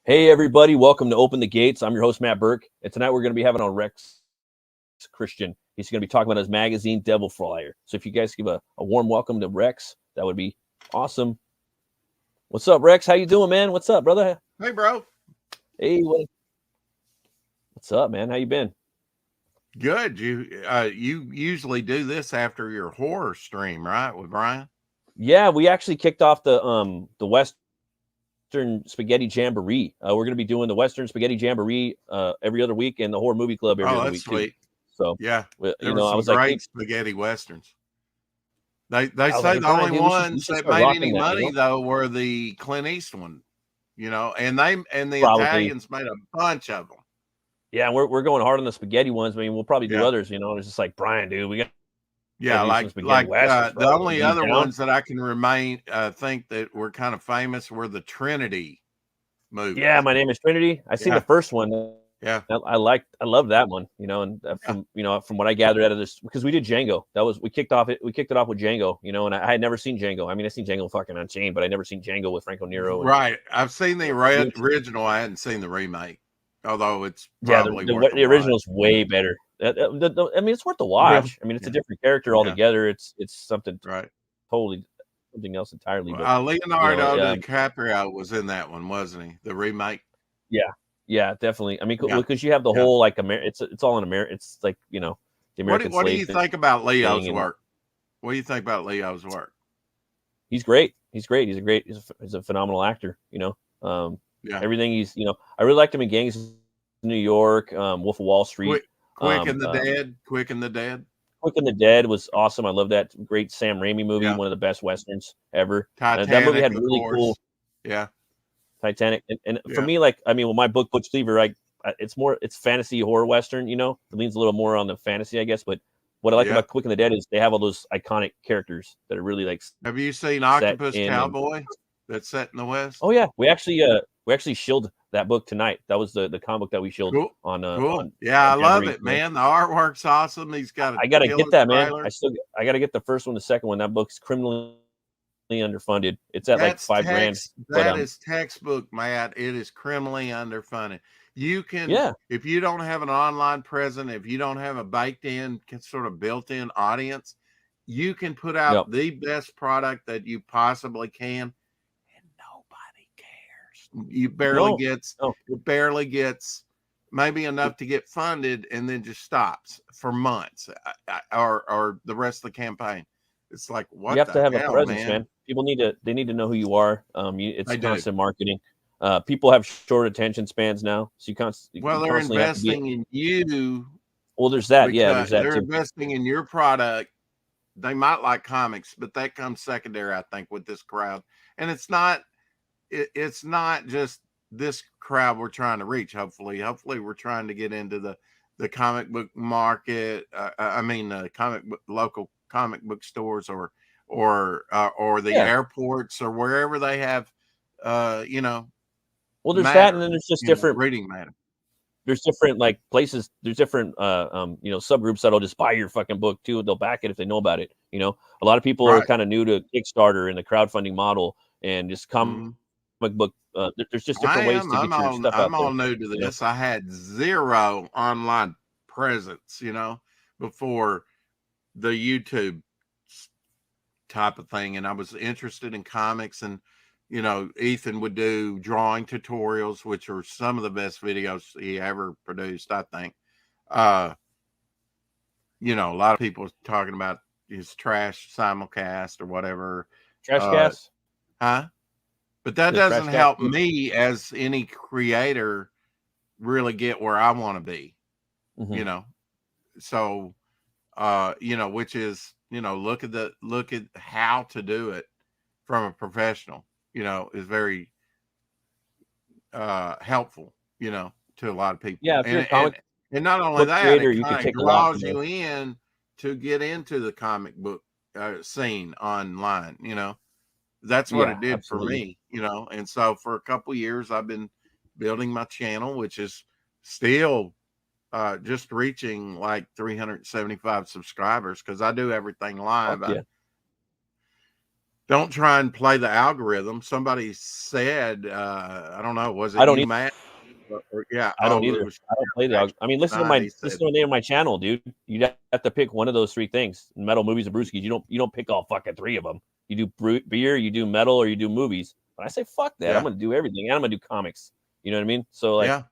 Hey, everybody. Welcome to Open the Gates. I'm your host, Matt Burke. And tonight we're going to be having on Rex Christian. He's going to be talking about his magazine, Devill Flyer. So if you guys give a warm welcome to Rex, that would be awesome. What's up, Rex? How you doing, man? What's up, brother? Hey, bro. Hey, what's up, man? How you been? Good. You usually do this after your horror stream, right, with Brian? Yeah, we actually kicked off the Western Spaghetti Jamboree. We're going to be doing the Western Spaghetti Jamboree every other week, and the Horror Movie Club every other week sweet. too. So yeah, you know, I was like, hey, spaghetti westerns. They say like, the only dude, ones that made any money though were the Clint Eastwood, and the Italians made a bunch of them. Yeah, we're going hard on the spaghetti ones. I mean, we'll probably do others. You know, it's just like Brian, dude. We got the only other ones that I can think that were kind of famous were the Trinity movies. Yeah, My Name is Trinity. I seen the first one. Yeah, I love that one. You know, and from what I gathered out of this, because we did Django. We kicked it off with Django. You know, and I had never seen Django. I mean, I seen Django fucking Unchained, but I never seen Django with Franco Nero. Right. I've seen the original. I hadn't seen the remake. Although it's probably the original is way better. I mean, it's worth the watch. I mean, it's a different character altogether. It's something totally something else entirely. But Leonardo DiCaprio was in that one, wasn't he? The remake. Yeah, definitely. I mean, because you have the whole it's all in America. It's like the American. What do you think about Leo's work? What do you think about Leo's work? He's great. He's a phenomenal actor. Everything I really liked him in Gangs of New York, Wolf of Wall Street, Quick and the Dead. Quick and the Dead was awesome. I love that great Sam Raimi movie, one of the best westerns ever. Titanic, that movie had really cool. Titanic, and for me, with my book Butch Cleaver, it's fantasy horror western. It leans a little more on the fantasy, I guess. But what I like about Quick and the Dead is they have all those iconic characters that are really like. Have you seen Octopus Cowboy? That's set in the West. Oh yeah, we actually shilled that book tonight. That was the comic book that we shilled on. Cool. I love it, man. The artwork's awesome. He's got. I gotta get that, man. I gotta get the first one, the second one. That book's criminally underfunded. It's at like $5,000. That is textbook, Matt. It is criminally underfunded. You can, if you don't have an online presence, if you don't have a baked-in, sort of built-in audience, you can put out the best product that you possibly can. You barely gets maybe enough to get funded and then just stops for months or the rest of the campaign. It's like, what you have to have a presence, man. People need to know who you are. It's constant marketing. People have short attention spans now, so they're investing in you. Well, there's that. There's that. They're investing in your product. They might like comics, but that comes secondary, I think, with this crowd. And it's not just this crowd we're trying to reach. Hopefully we're trying to get into the comic book market. Local comic book stores or the airports or wherever they have, Well, there's that, and then there's just different reading matter. There's different places. There's different subgroups that'll just buy your fucking book too. They'll back it if they know about it. A lot of people are kind of new to Kickstarter and the crowdfunding model, and just comic book. There's just different ways to get your stuff out. I'm all new to this. I had zero online presence, before the YouTube type of thing, and I was interested in comics, and Ethan would do drawing tutorials, which are some of the best videos he ever produced, I think. A lot of people talking about his trash simulcast or whatever. Trashcast? But that doesn't help me as any creator really get where I want to be, So, which is, look at how to do it from a professional, is very helpful, to a lot of people. Yeah. And not only that, it kind of draws you in to get into the comic book scene online, That's what it did for me, and so for a couple of years, I've been building my channel, which is still just reaching like 375 subscribers because I do everything live. don't try and play the algorithm. Somebody said, I don't know, was I it don't you, either. Matt? Yeah. I don't Oh, it either. was I don't play the. I mean, listen to he said, the name of my channel, dude. You have to pick one of those three things: metal, movies, and brewskis. You don't pick all fucking three of them. You do beer, you do metal, or you do movies. But I say fuck that. I'm gonna do everything, and I'm gonna do comics. You know what I mean? So like,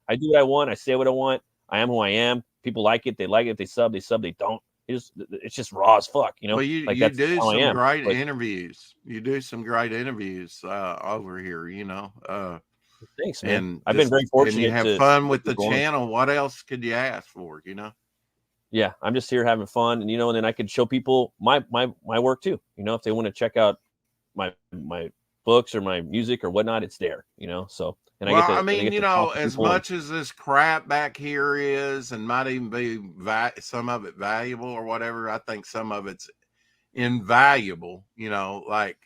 I do what I want. I say what I want. I am who I am. People like it. They like it. If they sub, they sub. They don't. It's just raw as fuck. You know. Well, like you that's do how I some am. great But, interviews. You do some great interviews over here, you know. Thanks, man. And I've been very and fortunate you have to fun with the going. channel. What else could you ask for, you know? Yeah, I'm just here having fun, and and then I could show people my work too. You know, if they want to check out my books or my music or whatnot, it's there. You know, so and Well, I I mean, get you to talk know, to as people. much as this crap back here is, and might even be some of it valuable or whatever, I think some of it's invaluable. You know, like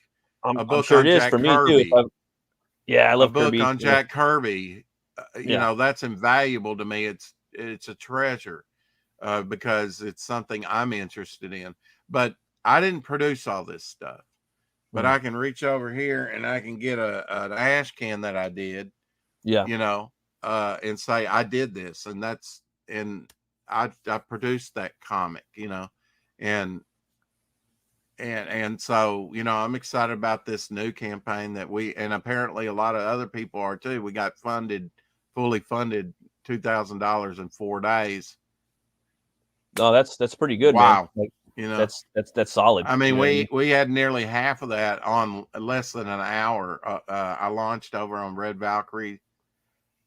a I'm book sure it on is Jack for me too. Kirby. I A love book Kirby. on Jack Kirby. You Yeah, know, that's invaluable to me. It's a treasure. Because it's something I'm interested in. But I didn't produce all this stuff. But I can reach over here and I can get an ash can that I did, yeah, you know, and say I did this, and I produced that comic, you know, and so, you know, I'm excited about this new campaign that and apparently a lot of other people are too. We got fully funded $2,000 in 4 days. no, that's pretty good, man. Wow. Like, You know, that's solid. I mean, You know what I mean? we had nearly half of that on less than an hour. I launched over on Red Valkyrie.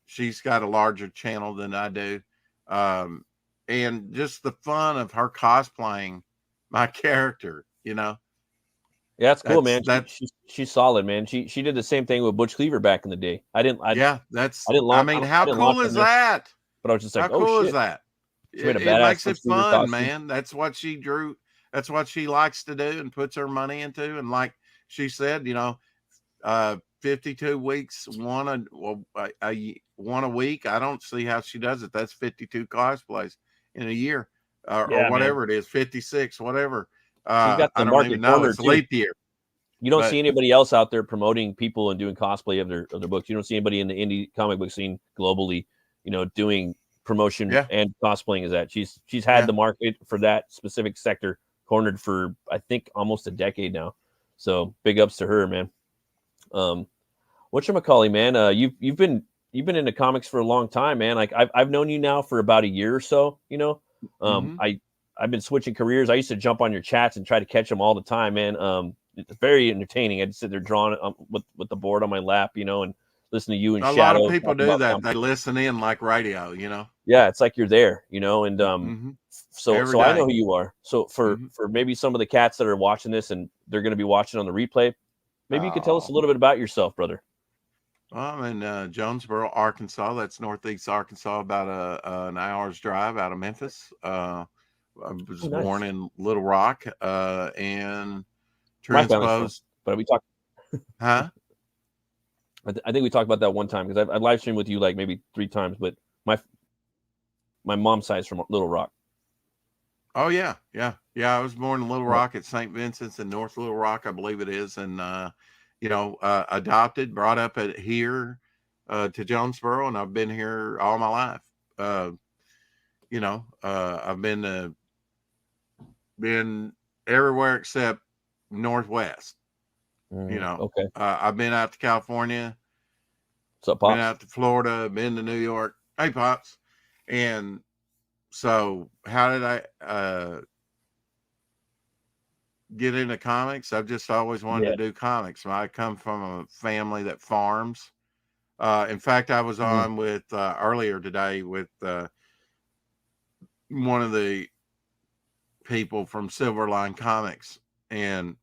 She's got a larger channel than I do. And just the fun of her cosplaying my character, you know. Yeah, that's cool, man. That's She's solid, man. She did the same thing with Butch Cleaver back in the day. I didn't I mean, how launch cool on is there, that? but I was just like, How oh cool is shit. that? She made a It badass makes it Butch Cleaver fun, costume. man. That's what she drew. That's what she likes to do and puts her money into. And like she said, you know, 52 weeks, one a week. I don't see how she does it. That's 52 cosplays in a year, or whatever it is, 56, whatever. She's got I the don't even market know. cornered It's too. leap year. You don't see anybody else out there promoting people and doing cosplay of their books. You don't see anybody in the indie comic book scene globally, you know, doing promotion and cosplaying as that. She's had the market for that specific sector cornered for I think almost a decade now. So big ups to her, man. Whatchamacallit, man? You've been into comics for a long time, man. Like I've known you now for about a year or so, you know. I've been switching careers. I used to jump on your chats and try to catch them all the time, man. It's very entertaining. I'd sit there drawing with the board on my lap, you know, and listen to you and A lot of people do that. They listen in like radio, you know. Yeah, it's like you're there, you know, and so I know who you are. So for maybe some of the cats that are watching this and they're going to be watching on the replay, maybe you could tell us a little bit about yourself, brother. Well, I'm in Jonesboro, Arkansas. That's northeast Arkansas, about an hour's drive out of Memphis. I was born in Little Rock and transposed. But we talked. Huh? I think we talked about that one time because I live streamed with you like maybe 3 times. But my mom's side's from Little Rock. Oh yeah. I was born in Little Rock at St. Vincent's in North Little Rock, I believe it is, and you know, adopted, brought up here to Jonesboro, and I've been here all my life. You know, I've been everywhere except Northwest. You know, I've been out to California. What's up, Pops? Been out to Florida, been to New York. Hey, Pops. And so how did I get into comics? I've just always wanted to do comics. I come from a family that farms. In fact, I was on with earlier today with one of the people from Silverline Comics, and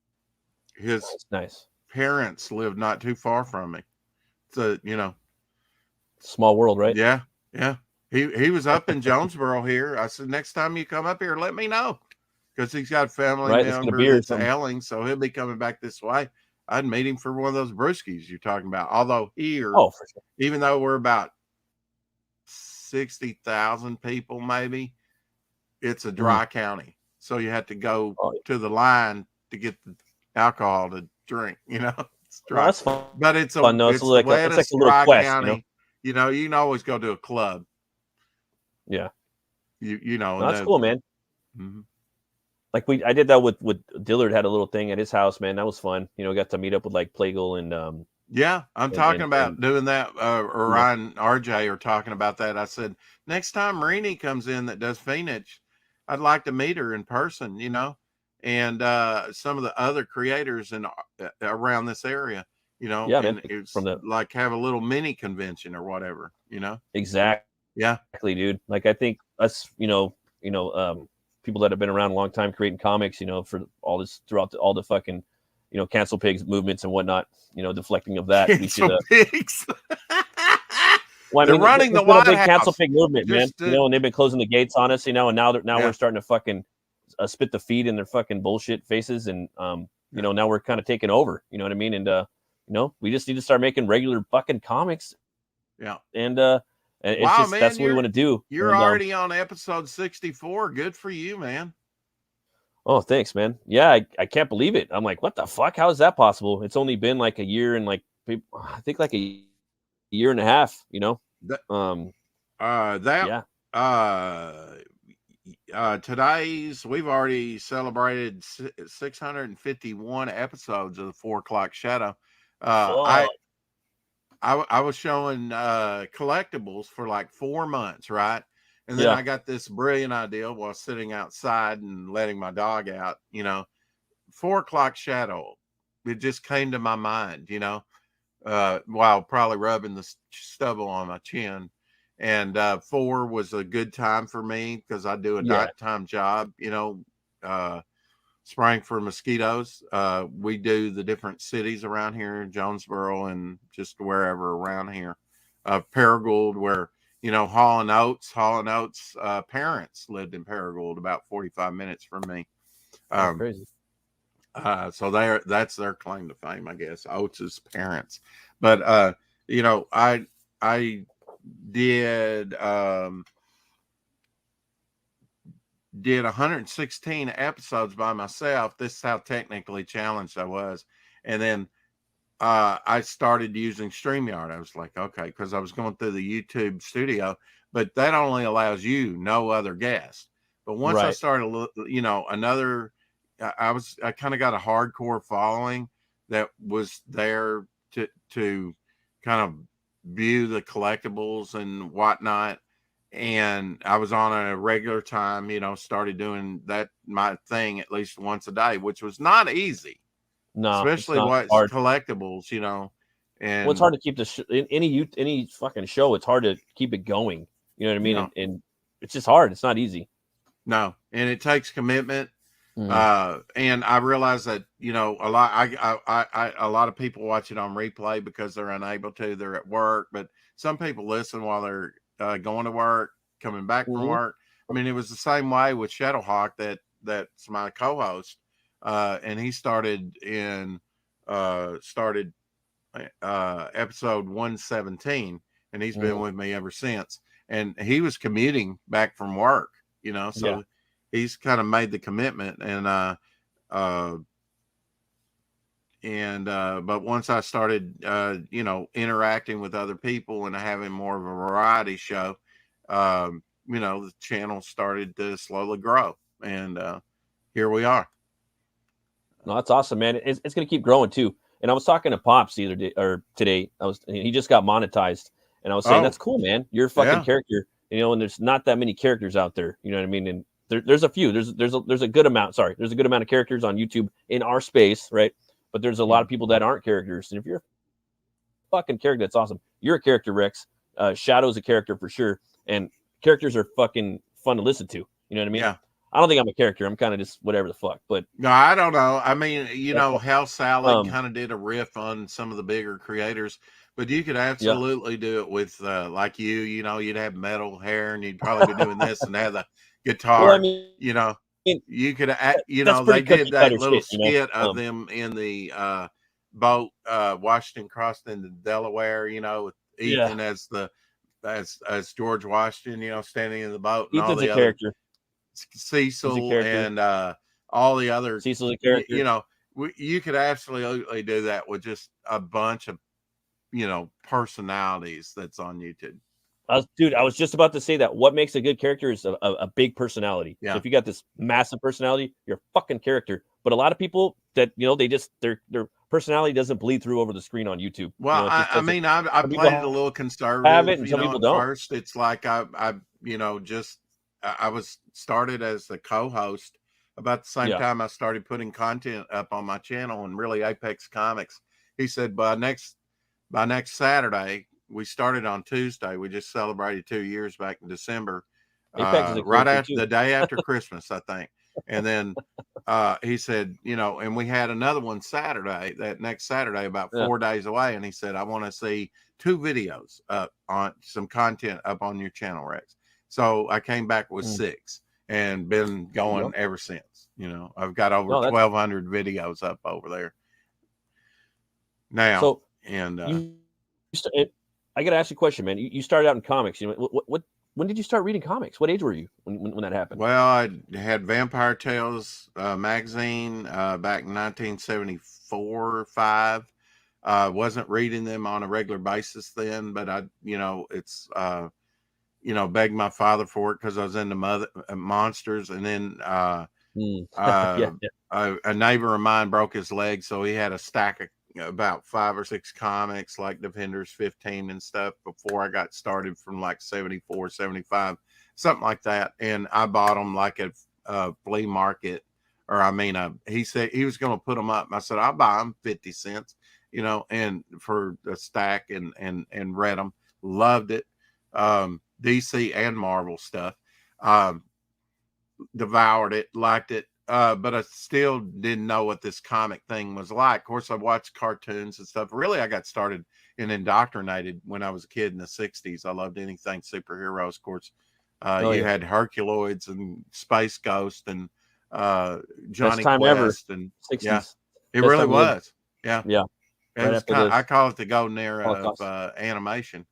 his parents lived not too far from me. So, you know, small world, right? Yeah. He was up in Jonesboro here. I said, next time you come up here, let me know, because he's got family member that's ailing, so he'll be coming back this way. I'd meet him for one of those brewskis you're talking about. Although here, for sure. Even though we're about 60,000 people, maybe, it's a dry county, so you have to go to the line to get alcohol to drink, you know. It's Well, dry. that's fun. But it's No, it's the like it's like wettest a little dry quest, county. You know, you can always go to a club. Yeah. You know, No, that's cool, man. Mm-hmm. Like I did that with Dillard had a little thing at his house, man. That was fun. You know, got to meet up with like Plagal and yeah, I'm talking about doing that. Or Ryan RJ are talking about that. I said, next time Renee comes in that does Phoenix, I'd like to meet her in person, you know, and some of the other creators in around this area, you know, yeah, and man. it's From the like have a little mini convention or whatever, you know. exactly, Yeah, dude. Like I think us, people that have been around a long time creating comics, you know, for all this throughout all the fucking, you know, cancel pigs movements and whatnot, you know, deflecting of that. We should pigs. well, I They're mean, running the it's been a White big House. cancel pig movement, man. Just, you know, and they've been closing the gates on us, you know, and now yeah. we're starting to fucking spit the feed in their fucking bullshit faces, and you know, now we're kind of taking over. You know what I mean? And you know, we just need to start making regular fucking comics. Yeah. And it's wow, just man, that's what we want to do. You're already on episode 64. Good for you, man. Oh, thanks, man. Yeah, I can't believe it. I'm like, what the fuck? How is that possible? It's only been like a year and like I think like a year and a half, you know. Today's we've already celebrated 651 episodes of the 4 o'clock shadow. I was showing collectibles for like 4 months, right? And then I got this brilliant idea while sitting outside and letting my dog out, you know, 4 o'clock shadow. It just came to my mind, you know, while probably rubbing the stubble on my chin. And 4 was a good time for me because I do a nighttime job, you know, spraying for mosquitoes. We do the different cities around here, Jonesboro and just wherever around here. Paragould, where, you know, Hall & Oates parents lived in Paragould, about 45 minutes from me. Crazy. So that's their claim to fame, I guess, Oates's parents. But you know, I did 116 episodes by myself. This is how technically challenged I was. And then I started using StreamYard. I was like, okay, because I was going through the YouTube studio, but that only allows you, no other guest. But once I started, you know, I kind of got a hardcore following that was there to kind of view the collectibles and whatnot. And I was on a regular time, you know, started doing that, my thing, at least once a day, which was not easy. No, especially what's collectibles, you know. And well, it's hard to keep any fucking show. It's hard to keep it going. You know what I mean? And it's just hard. It's not easy. No, and it takes commitment. And I realize that, you know, a lot of people watch it on replay because they're unable to. They're at work, but some people listen while they're going to work, coming back from work. I mean, it was the same way with Shadowhawk that's my co-host. And he started episode 117, and he's been with me ever since. And he was commuting back from work, you know, so he's kind of made the commitment. And but once I started, you know, interacting with other people and having more of a variety show, you know, the channel started to slowly grow, and here we are. No, that's awesome, man. It's going to keep growing too. And I was talking to Pops the other day or today. He just got monetized, and I was saying that's cool, man. You're a fucking character, you know. And there's not that many characters out there, you know what I mean? And there's a few. There's a good amount. Sorry, there's a good amount of characters on YouTube in our space, right? But there's a lot of people that aren't characters. And if you're a fucking character, that's awesome. You're a character, Rex. Shadow's a character for sure, and characters are fucking fun to listen to. You know what I mean? Yeah. I don't think I'm a character. I'm kind of just whatever the fuck. But no, I don't know. I mean, you know, Hal Salad kind of did a riff on some of the bigger creators, but you could absolutely do it with like you know, you'd have metal hair and you'd probably be doing this and have the guitar. Well, I mean, you know, you could, you know, they did that little skit of them in the boat, Washington crossed into Delaware, you know, with Ethan as George Washington, you know, standing in the boat. And Ethan's all the a other character. Cecil and all the other, Cecil's a character. You know, you could absolutely do that with just a bunch of, personalities that's on YouTube. I was just about to say that. What makes a good character is a big personality. Yeah. So if you got this massive personality, you're a fucking character. But a lot of people that, they just, their personality doesn't bleed through over the screen on YouTube. Well, I mean, I played it a little conservative, have it, and some people at don't. first. It's like I was started as the co-host about the same time I started putting content up on my channel, and really Apex Comics. He said by next Saturday, we started on Tuesday. We just celebrated 2 years back in December, right after the day after Christmas, I think. And then he said, and we had another one Saturday, that next Saturday, about 4 days away. And he said, I want to see 2 videos on some content up on your channel, Rex. So I came back with 6 and been going ever since. I've got over 1,200 videos up over there now. So, and I got to ask you a question, man. You started out in comics. When did you start reading comics? What age were you when that happened? Well, I had Vampire Tales magazine back in 1974 or 5. Wasn't reading them on a regular basis then, but I, it's begged my father for it because I was into monsters. And then a neighbor of mine broke his leg, so he had a stack of about 5 or 6 comics like Defenders 15 and stuff before I got started from like 74, 75, something like that. And I bought them like at a flea market, he said he was going to put them up. I said, I'll buy them 50 cents, and for a stack and read them, loved it. DC and Marvel stuff. Devoured it, liked it. But I still didn't know what this comic thing was like. Of course, I watched cartoons and stuff. Really, I got started and indoctrinated when I was a kid in the 60s. I loved anything superheroes. Of course, you had Herculoids and Space Ghost and Johnny Quest. And 60s. Yeah, it really was. Yeah. Yeah. I call it the golden era of animation.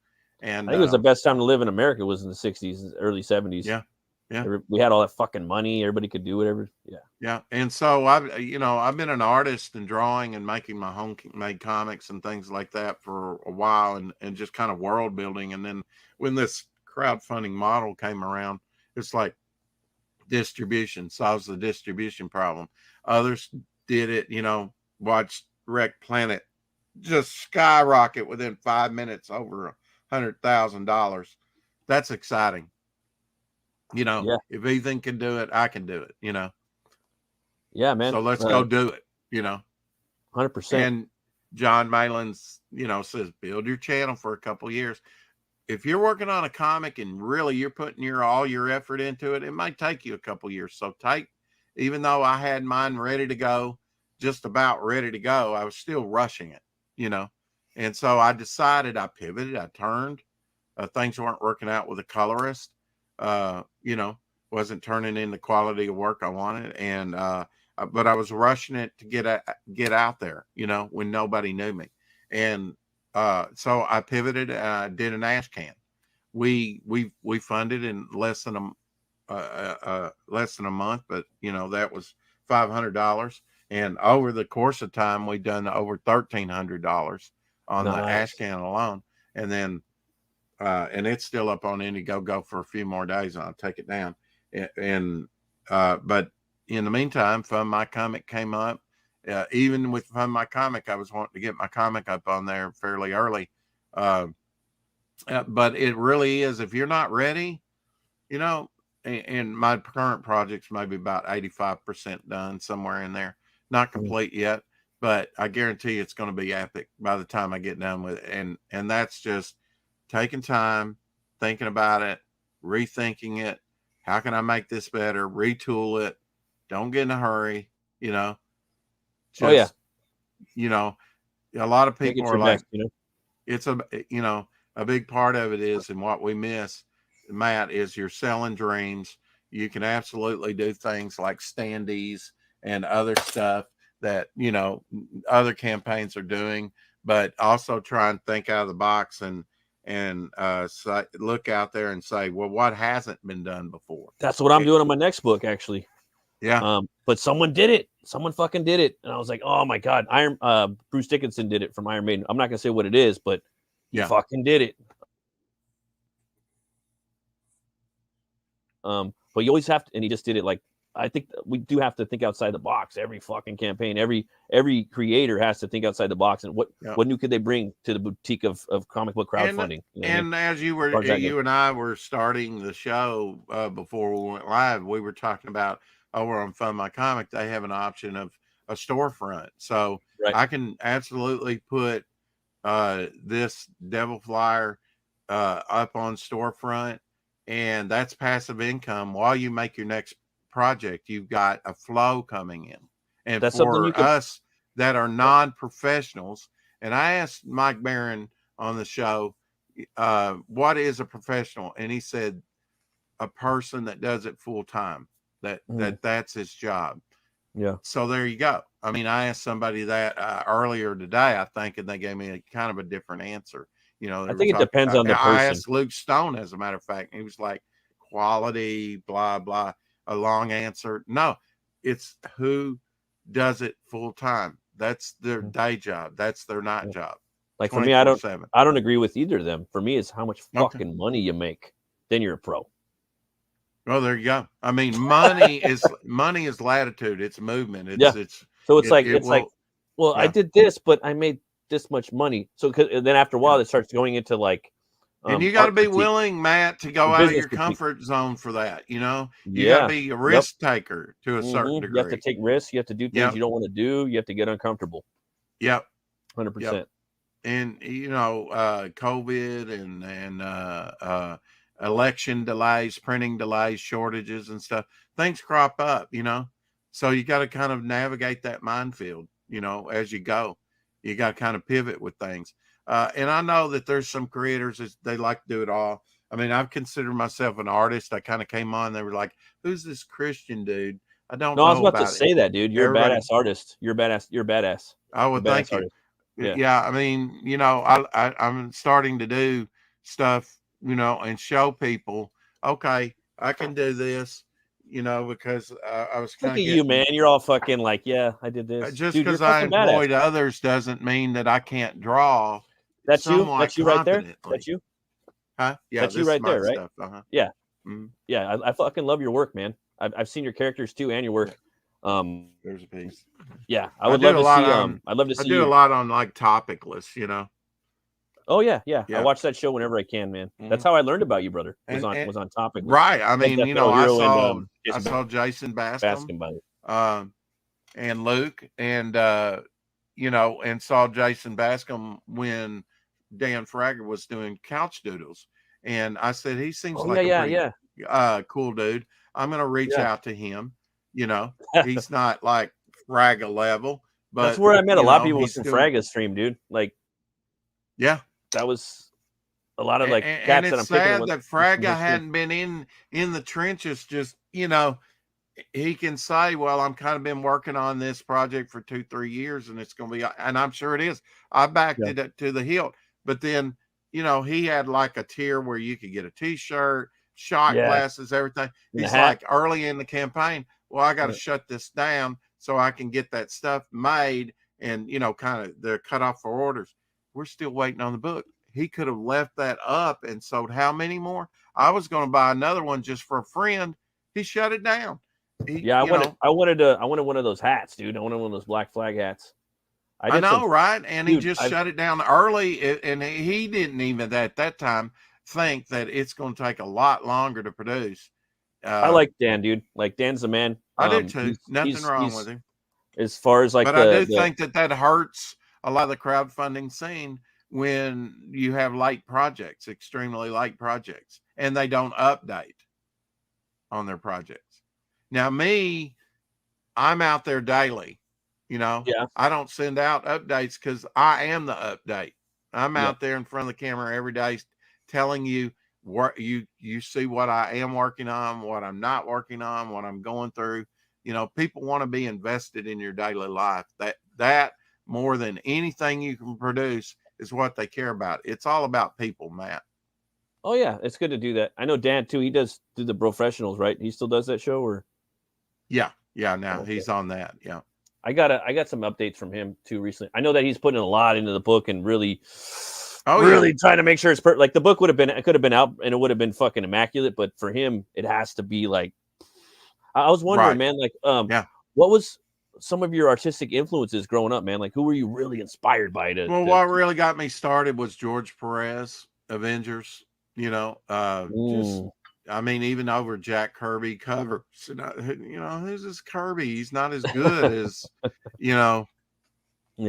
And I think it was the best time to live in America was in the 60s, early 70s. Yeah. Yeah, we had all that fucking money. Everybody could do whatever. Yeah, yeah. And so I've been an artist and drawing and making my homemade comics and things like that for a while, and just kind of world building. And then when this crowdfunding model came around, it's like distribution solves the distribution problem. Others did it. Watched Wreck Planet just skyrocket within 5 minutes over $100,000. That's exciting. If Ethan can do it, I can do it, Yeah, man. So let's go do it, 100%. And John Malin's, says, build your channel for a couple of years. If you're working on a comic and really you're putting all your effort into it, it might take you a couple of years. So even though I had mine ready to go, just about ready to go, I was still rushing it, And so I decided, I pivoted, I turned. Things weren't working out with a colorist. Wasn't turning in the quality of work I wanted. And, but I was rushing it to get out there, when nobody knew me. And, so I pivoted, did an ash can. We funded in less than a month, but that was $500. And over the course of time, we've done over $1,300 on the ash can alone. And then, and it's still up on Indiegogo for a few more days, and I'll take it down. But in the meantime, Fund My Comic came up. Even with Fund My Comic, I was wanting to get my comic up on there fairly early. But it really is, if you're not ready, and my current project's maybe about 85% done, somewhere in there, not complete yet, but I guarantee it's going to be epic by the time I get done with it. And that's just taking time, thinking about it, rethinking it. How can I make this better? Retool it. Don't get in a hurry, Just, a lot of people are like, it's a big part of it is, and what we miss, Matt, is you're selling dreams. You can absolutely do things like standees and other stuff that, other campaigns are doing, but also try and think out of the box and look out there and say, well, what hasn't been done before? That's what I'm doing on my next book, actually. Yeah. but someone did it. Someone fucking did it. And I was like, oh my God, Bruce Dickinson did it from Iron Maiden. I'm not going to say what it is, but he fucking did it. But you always have to, and he just did it. Like, I think we do have to think outside the box. Every fucking campaign, every creator has to think outside the box. And what new could they bring to the boutique of comic book crowdfunding? And as you and I were starting the show before we went live, we were talking about over on Fund My Comic, they have an option of a storefront. So I can absolutely put this Devill flyer up on storefront, and that's passive income while you make your next project. You've got a flow coming in. And that's for us that are non-professionals, and I asked Mike Barron on the show, what is a professional? And he said a person that does it full time, that's his job. Yeah. So there you go. I mean, I asked somebody that earlier today, I think, and they gave me a kind of a different answer. You know, I think it depends on the person. I asked Luke Stone, as a matter of fact, and he was like, quality, blah, blah, a long answer. No, it's who does it full time. That's their day job. That's their night job. Like for me, I don't agree with either of them. For me, it's how much fucking money you make. Then you're a pro. Well, there you go. I mean, money is latitude. It's movement. I did this, but I made this much money. So then after a while, it starts going into like, and you got to be willing, Matt, to go out of your comfort zone for that. You know, you got to be a risk taker to a certain degree. You have to take risks. You have to do things you don't want to do. You have to get uncomfortable. Yep. 100%. And, you know, COVID and election delays, printing delays, shortages and stuff, things crop up, you know, so you got to kind of navigate that minefield, you know, as you go. You got to kind of pivot with things. And I know that there's some creators that they like to do it all. I mean, I've considered myself an artist. I kind of came on, they were like, who's this Christian dude? I don't know. I was about to say that, dude. You're a badass artist. You're badass. You're badass. I would thank you. Yeah. I mean, you know, I'm starting to do stuff, you know, and show people, okay, I can do this, you know, because I was kind of you, man. You're all fucking like, yeah, I did this. Just because I employed others doesn't mean that I can't draw. That's you. That's you right there. That's you. Huh? Yeah, that's you right there, right? Stuff. Uh-huh. Yeah. Mm-hmm. Yeah, I fucking love your work, man. I've seen your characters too, and your work. There's a piece. Yeah, I would love to see. I'd love to see. I do a lot on like topic lists, you know. Oh yeah. I watch that show whenever I can, man. Mm-hmm. That's how I learned about you, brother. Was on topic lists. Right. I mean, you know, I saw Jason Bascom and Luke, and you know, and saw Jason Bascom when Dan Fragger was doing Couch Doodles, and I said he seems like a pretty cool dude. I'm gonna reach out to him. You know, he's not like Fragga level, but that's where I met a lot of people from Fragga's stream, dude. Like, that was a lot of like cats and that I'm it's sad picking that Fragga hadn't been in the trenches. Just, you know, he can say, well, I'm kind of been working on this project for 2-3 years, and it's going to be, and I'm sure it is. I backed it to the hilt, but then, you know, he had like a tier where you could get a t-shirt, shot glasses, everything. He's like early in the campaign, well, I got to shut this down so I can get that stuff made, and, you know, kind of they're cut off for orders. We're still waiting on the book. He could have left that up and sold how many more? I was going to buy another one just for a friend. He shut it down. I wanted one of those hats, dude. I wanted one of those Black Flag hats. I know, right? And he just shut it down early, and he didn't even at that time think that it's going to take a lot longer to produce. I like Dan, dude. Like, Dan's the man. I do too. Nothing wrong with him. As far as like, but I do think that hurts a lot of the crowdfunding scene when you have late projects, extremely late projects, and they don't update on their projects. Now, me, I'm out there daily, you know. Yeah. I don't send out updates because I am the update. I'm out there in front of the camera every day telling you what you see, what I am working on, what I'm not working on, what I'm going through. You know, people want to be invested in your daily life. That more than anything you can produce is what they care about. It's all about people, Matt. Oh yeah, it's good to do that. I know Dan too. He does do the professionals, right? He still does that show, or? Yeah. Yeah, now he's on that. Yeah. I got some updates from him too recently. I know that he's putting a lot into the book and really trying to make sure it's like the book could have been out and it would have been fucking immaculate, but for him it has to be like. I was wondering, man, like what was some of your artistic influences growing up, man? Like who were you really inspired by? What really got me started was George Perez, Avengers. You know, I mean, even over Jack Kirby covers. You know, who's this Kirby? He's not as good as, you know,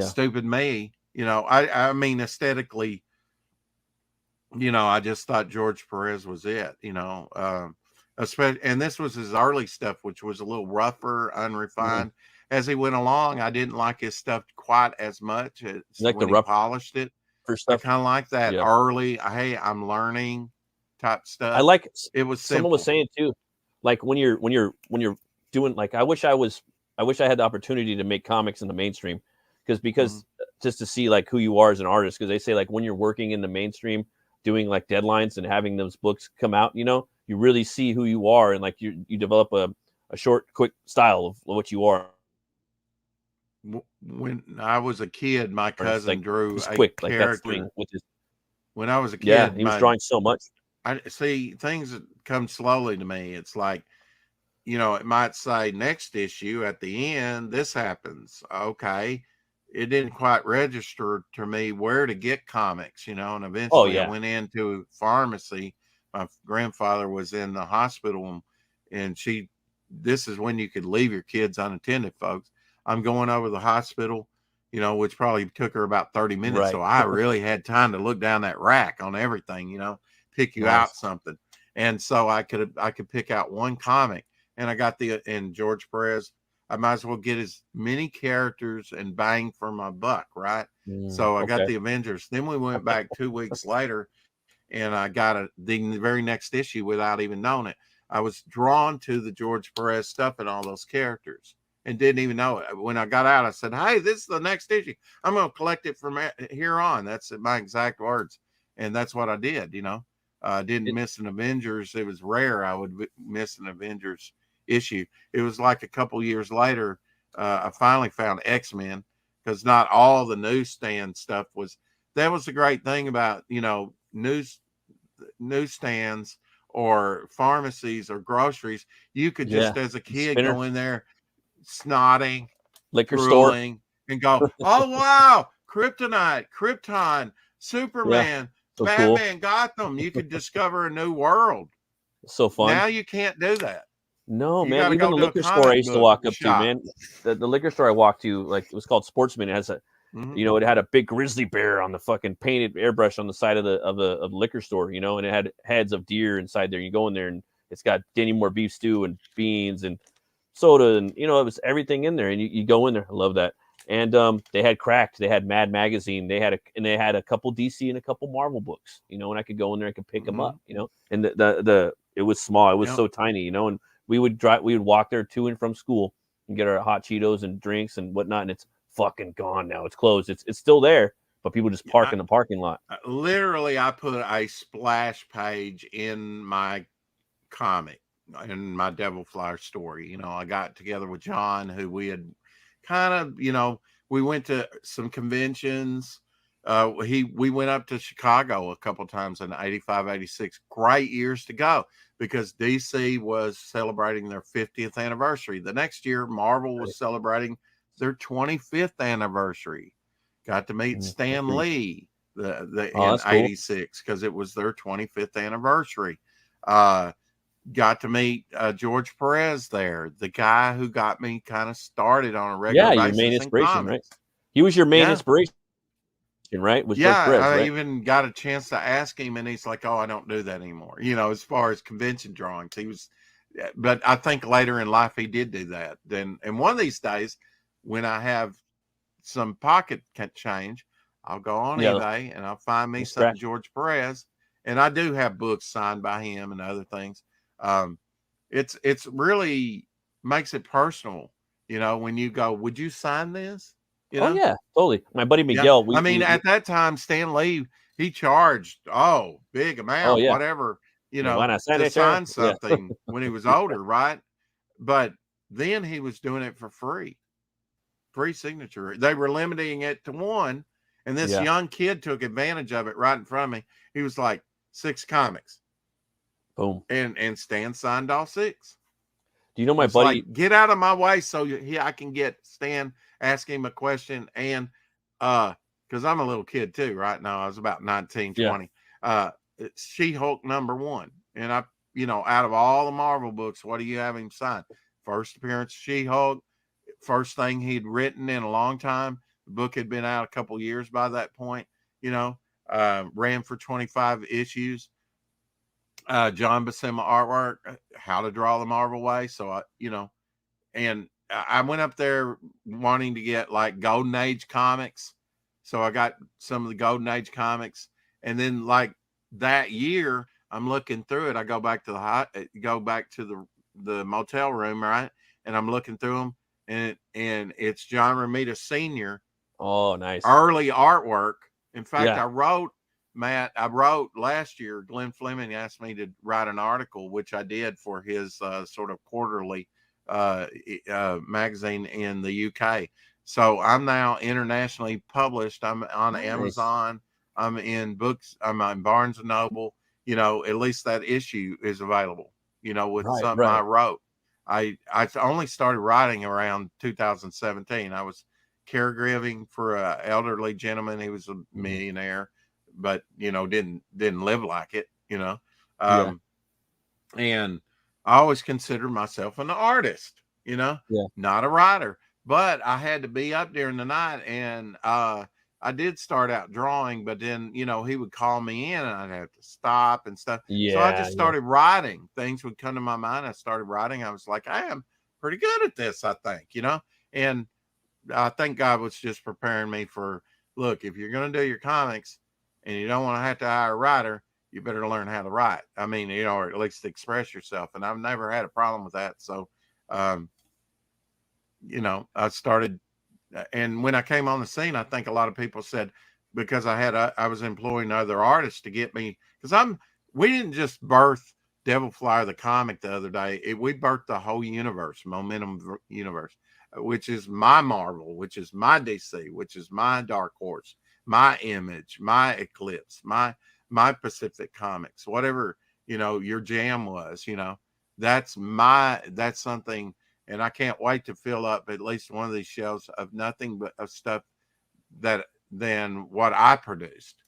stupid me. You know, I mean, aesthetically, you know, I just thought George Perez was it. You know, especially, and this was his early stuff, which was a little rougher, unrefined. As he went along, I didn't like his stuff quite as much as like when he polished it. For stuff. I kind of like that early, hey, I'm learning type stuff. I like it was simple. Someone was saying too, like when you're doing, like I wish I had the opportunity to make comics in the mainstream because just to see like who you are as an artist, because they say like when you're working in the mainstream doing like deadlines and having those books come out, you know, you really see who you are and like you develop a short, quick style of what you are. When I was a kid, my cousin drew a quick, character. Like with his, when I was a kid, he was drawing so much. I see things that come slowly to me. It's like, you know, it might say next issue at the end, this happens. Okay. It didn't quite register to me where to get comics, you know, and eventually I went into a pharmacy. My grandfather was in the hospital and this is when you could leave your kids unattended, folks. I'm going over to the hospital, you know, which probably took her about 30 minutes. Right. So I really had time to look down that rack on everything, you know, pick you out something. And so I could pick out one comic, and I got in George Perez. I might as well get as many characters and bang for my buck. Right. So I got the Avengers. Then we went back 2 weeks later and I got the very next issue without even knowing it. I was drawn to the George Perez stuff and all those characters. And didn't even know it. When I got out, I said, hey, this is the next issue. I'm going to collect it from here on. That's my exact words. And that's what I did, you know. I didn't miss an Avengers. It was rare I would miss an Avengers issue. It was like a couple years later, I finally found X-Men, because not all the newsstand stuff was. That was the great thing about, you know, newsstands or pharmacies or groceries. You could just, as a kid, go in there, snotting, liquor drooling, store, and go, oh wow, Kryptonite, Krypton, Superman, Batman, Gotham. You could discover a new world. So fun. Now you can't do that. No, man. Even the liquor store I used to walk up to, man. The liquor store I walked to, like it was called Sportsman. It has a, you know, it had a big grizzly bear on the fucking painted airbrush on the side of the liquor store, you know, and it had heads of deer inside there. You go in there and it's got Denny Moore beef stew and beans and soda, and you know, it was everything in there. And you go in there. I love that. And they had Cracked, they had Mad Magazine, they had a couple DC and a couple Marvel books, you know, and I could go in there and could pick them up, you know. And the it was small, it was so tiny, you know, and we would walk there to and from school and get our hot Cheetos and drinks and whatnot, and it's fucking gone now. It's closed. It's still there, but people just park in the parking lot. Literally, I put a splash page in my comic, in my Devil Flyer story. You know, I got together with John, who we had kind of, you know, we went to some conventions. We went up to Chicago a couple times in 85, 86. Great years to go, because DC was celebrating their 50th anniversary. The next year, Marvel was celebrating their 25th anniversary. Got to meet Stan Lee in 86 because it was their 25th anniversary. Got to meet George Perez there, the guy who got me kind of started on a regular basis. Your main inspiration, right? He was your main inspiration, right? Was George Perez, I right? even got a chance to ask him, and he's like, "Oh, I don't do that anymore." You know, as far as convention drawings, he was. But I think later in life he did do that. And one of these days, when I have some pocket change, I'll go on eBay and I'll find me some George Perez, and I do have books signed by him and other things. It's really makes it personal, you know, when you go, would you sign this? You know? Oh yeah, totally. My buddy Miguel. At that time, Stan Lee, he charged big amount, whatever, you know, to sign something when he was older, right? But then he was doing it for free signature. They were limiting it to one, and this young kid took advantage of it right in front of me. He was like, 6 comics. Boom. And Stan signed all 6. Do you know my buddy? Like, get out of my way so I can get Stan, ask him a question, and because I'm a little kid too right now. I was about 19, 20. She-Hulk #1. And I, out of all the Marvel books, what do you have him sign? First appearance, She-Hulk. First thing he'd written in a long time. The book had been out a couple years by that point. Ran for 25 issues. John Buscema artwork, How to Draw the Marvel Way. So and I went up there wanting to get like Golden Age comics. So I got some of the Golden Age comics, and then like that year, I'm looking through it. I go back to the motel room, right? And I'm looking through them, and it's John Romita Sr. Oh, nice. Early artwork. In fact, I wrote last year, Glenn Fleming asked me to write an article, which I did for his sort of quarterly magazine in the UK. So I'm now internationally published. I'm on Amazon. I'm in books. I'm on Barnes and Noble. At least that issue is available, with something I wrote. I only started writing around 2017. I was caregiving for an elderly gentleman. He was a millionaire, but didn't live like it, and I always considered myself an artist, not a writer. But I had to be up during the night, and I did start out drawing, but then he would call me in and I'd have to stop and stuff. So I just started writing. Things would come to my mind. I started writing. I was like, I am pretty good at this, I think, and I think God was just preparing me for, look, if you're going to do your comics and you don't want to have to hire a writer, you better learn how to write. I mean, or at least express yourself. And I've never had a problem with that. So, I started, and when I came on the scene, I think a lot of people said, because I was employing other artists to get me, because we didn't just birth Devil Flyer the comic the other day. We birthed the whole universe, Momentum universe, which is my Marvel, which is my DC, which is my Dark Horse, my Image, my Eclipse, my Pacific Comics, whatever, your jam was, that's something. And I can't wait to fill up at least one of these shelves of nothing but of stuff than what I produced.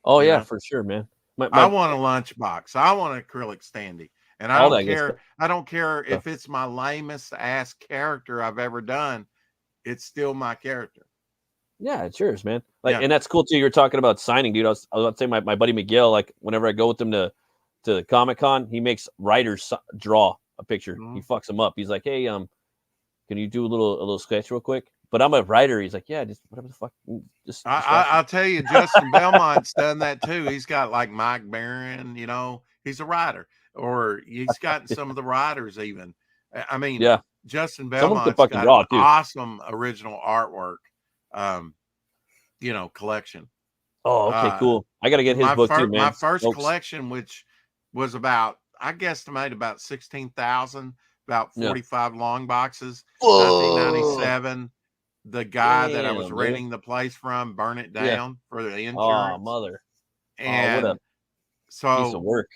Oh yeah, for sure, man. I want a lunchbox. I want an acrylic standee. And I don't care. I don't care if it's my lamest ass character I've ever done. It's still my character. Yeah, it's yours, man. And that's cool too. You're talking about signing, dude. I was about to say my buddy Miguel, like whenever I go with him to Comic-Con, he makes writers draw a picture. Mm-hmm. He fucks them up. He's like, hey, can you do a little sketch real quick? But I'm a writer. He's like, yeah, just whatever the fuck. I'll tell you, Justin Belmont's done that too. He's got like Mike Barron, he's a writer, or he's gotten some of the writers even. I mean, Justin Belmont's got an awesome original artwork, collection. Oh, okay, cool. I got to get his book too, man. My first collection, which was I guesstimate about 16,000, about 45 long boxes, 1997. The guy that I was renting the place from burned it down for the insurance. Oh, mother. And what a piece of work.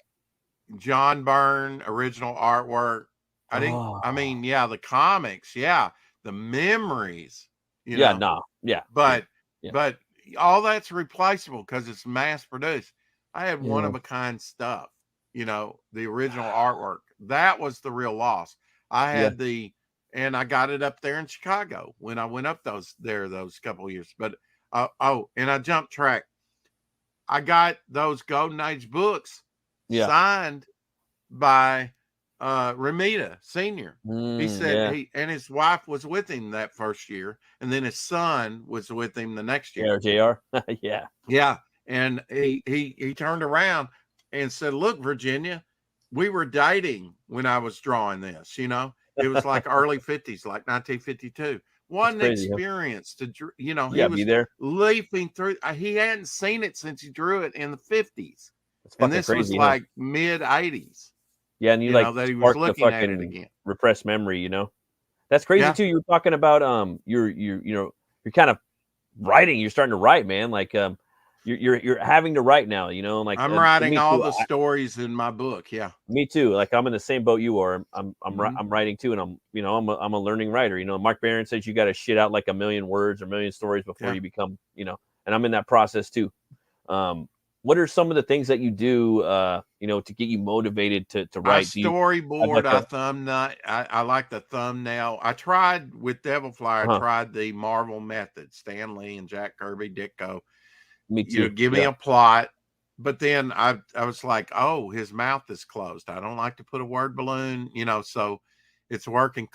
John Byrne, original artwork. The comics, the memories, But all that's replaceable because it's mass produced. I had one of a kind stuff, the original artwork. That was the real loss. I had and I got it up there in Chicago when I went up those couple of years. But and I jumped track. I got those Golden Age books signed by Romita Sr. He said he and his wife was with him that first year, and then his son was with him the next year. JR. Yeah. And he turned around and said, "Look, Virginia, we were dating when I was drawing this, It was like early 50s, like 1952. What an experience to, he was be there. leafing through. He hadn't seen it since he drew it in the 50s. And this was like mid 80s. Yeah, and that he was looking at it again. Repressed memory, That's crazy too. You were talking about you're kind of writing. You're starting to write, man. Like you're having to write now. Like I'm writing all too, the stories in my book. Yeah, me too. Like I'm in the same boat you are. I'm Mm-hmm. writing too, and I'm a learning writer. Mark Barron says you got to shit out like 1 million words or 1 million stories before you become and I'm in that process too. What are some of the things that you do to get you motivated to write? I storyboard, I like the thumbnail. I tried with Devilfly, I tried the Marvel method, Stan Lee and Jack Kirby, Ditko. Me too. Give me a plot. But then I was like, oh, his mouth is closed. I don't like to put a word balloon, so it's working.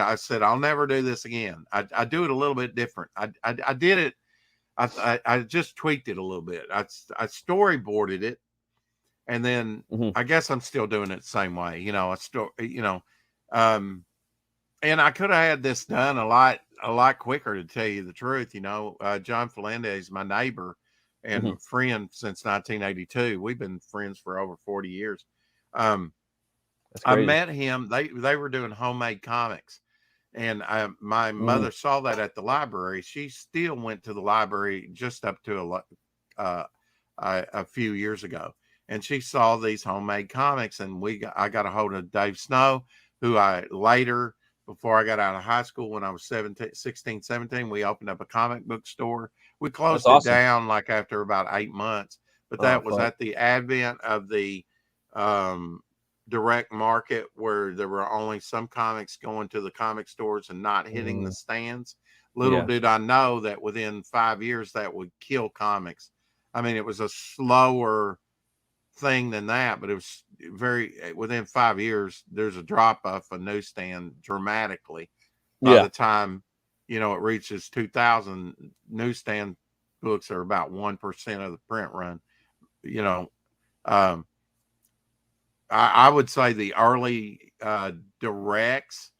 I said, I'll never do this again. I do it a little bit different. I did it. I just tweaked it a little bit. I storyboarded it. And then I guess I'm still doing it the same way, and I could have had this done a lot quicker, to tell you the truth. John Felendez, my neighbor and friend since 1982. We've been friends for over 40 years. I met him. They were doing homemade comics, and my mother saw that at the library. She still went to the library just up to a few years ago. And she saw these homemade comics, and I got a hold of Dave Snow, who I later, before I got out of high school, when I was 16, 17, we opened up a comic book store. We closed it down like after about 8 months, but that was at the advent of the direct market, where there were only some comics going to the comic stores and not hitting the stands. Little did I know that within 5 years that would kill comics. I mean, it was a slower thing than that, but it was within 5 years there's a drop off a newsstand dramatically. By the time it reaches 2000, newsstand books are about 1% of the print run. I would say the early directs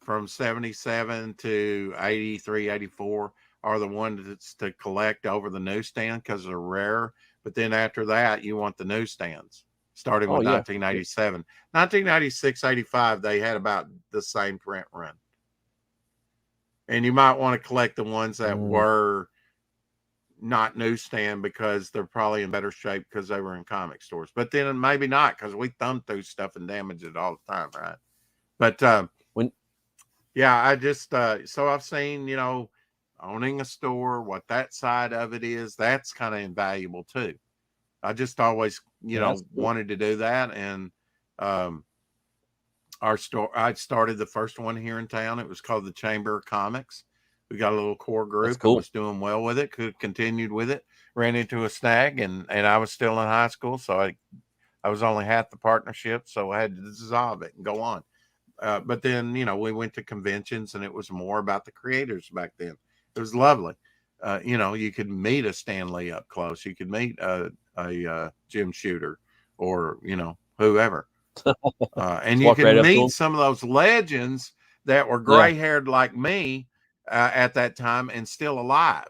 from 77 to 83, 84 are the ones to collect over the newsstand because they're rare. But then after that, you want the newsstands, starting with 1987. 1996, 85, they had about the same print run. And you might want to collect the ones that were not newsstand, because they're probably in better shape because they were in comic stores. But then maybe not, because we thumb through stuff and damage it all the time, right? But I just so I've seen, owning a store, what that side of it is, that's kind of invaluable too. I just always, wanted to do that. And our store, I started the first one here in town. It was called the Chamber of Comics. We got a little core group that was doing well with it, continued with it, ran into a snag, and I was still in high school. So I was only half the partnership. So I had to dissolve it and go on. But then, we went to conventions, and it was more about the creators back then. It was lovely. You could meet a Stan Lee up close. You could meet a Jim Shooter, or, whoever. And you could meet some of those legends that were gray haired like me at that time and still alive.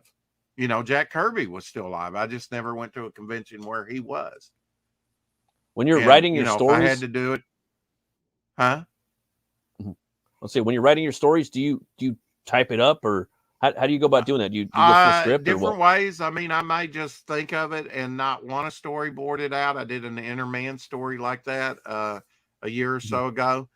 Jack Kirby was still alive. I just never went to a convention where he was. When you're writing your stories, if I had to do it, huh? Let's see. When you're writing your stories, do you type it up, or how do you go about doing that? Do you go full script? Different ways. I mean, I may just think of it and not want to storyboard it out. I did an Interman story like that a year or so ago,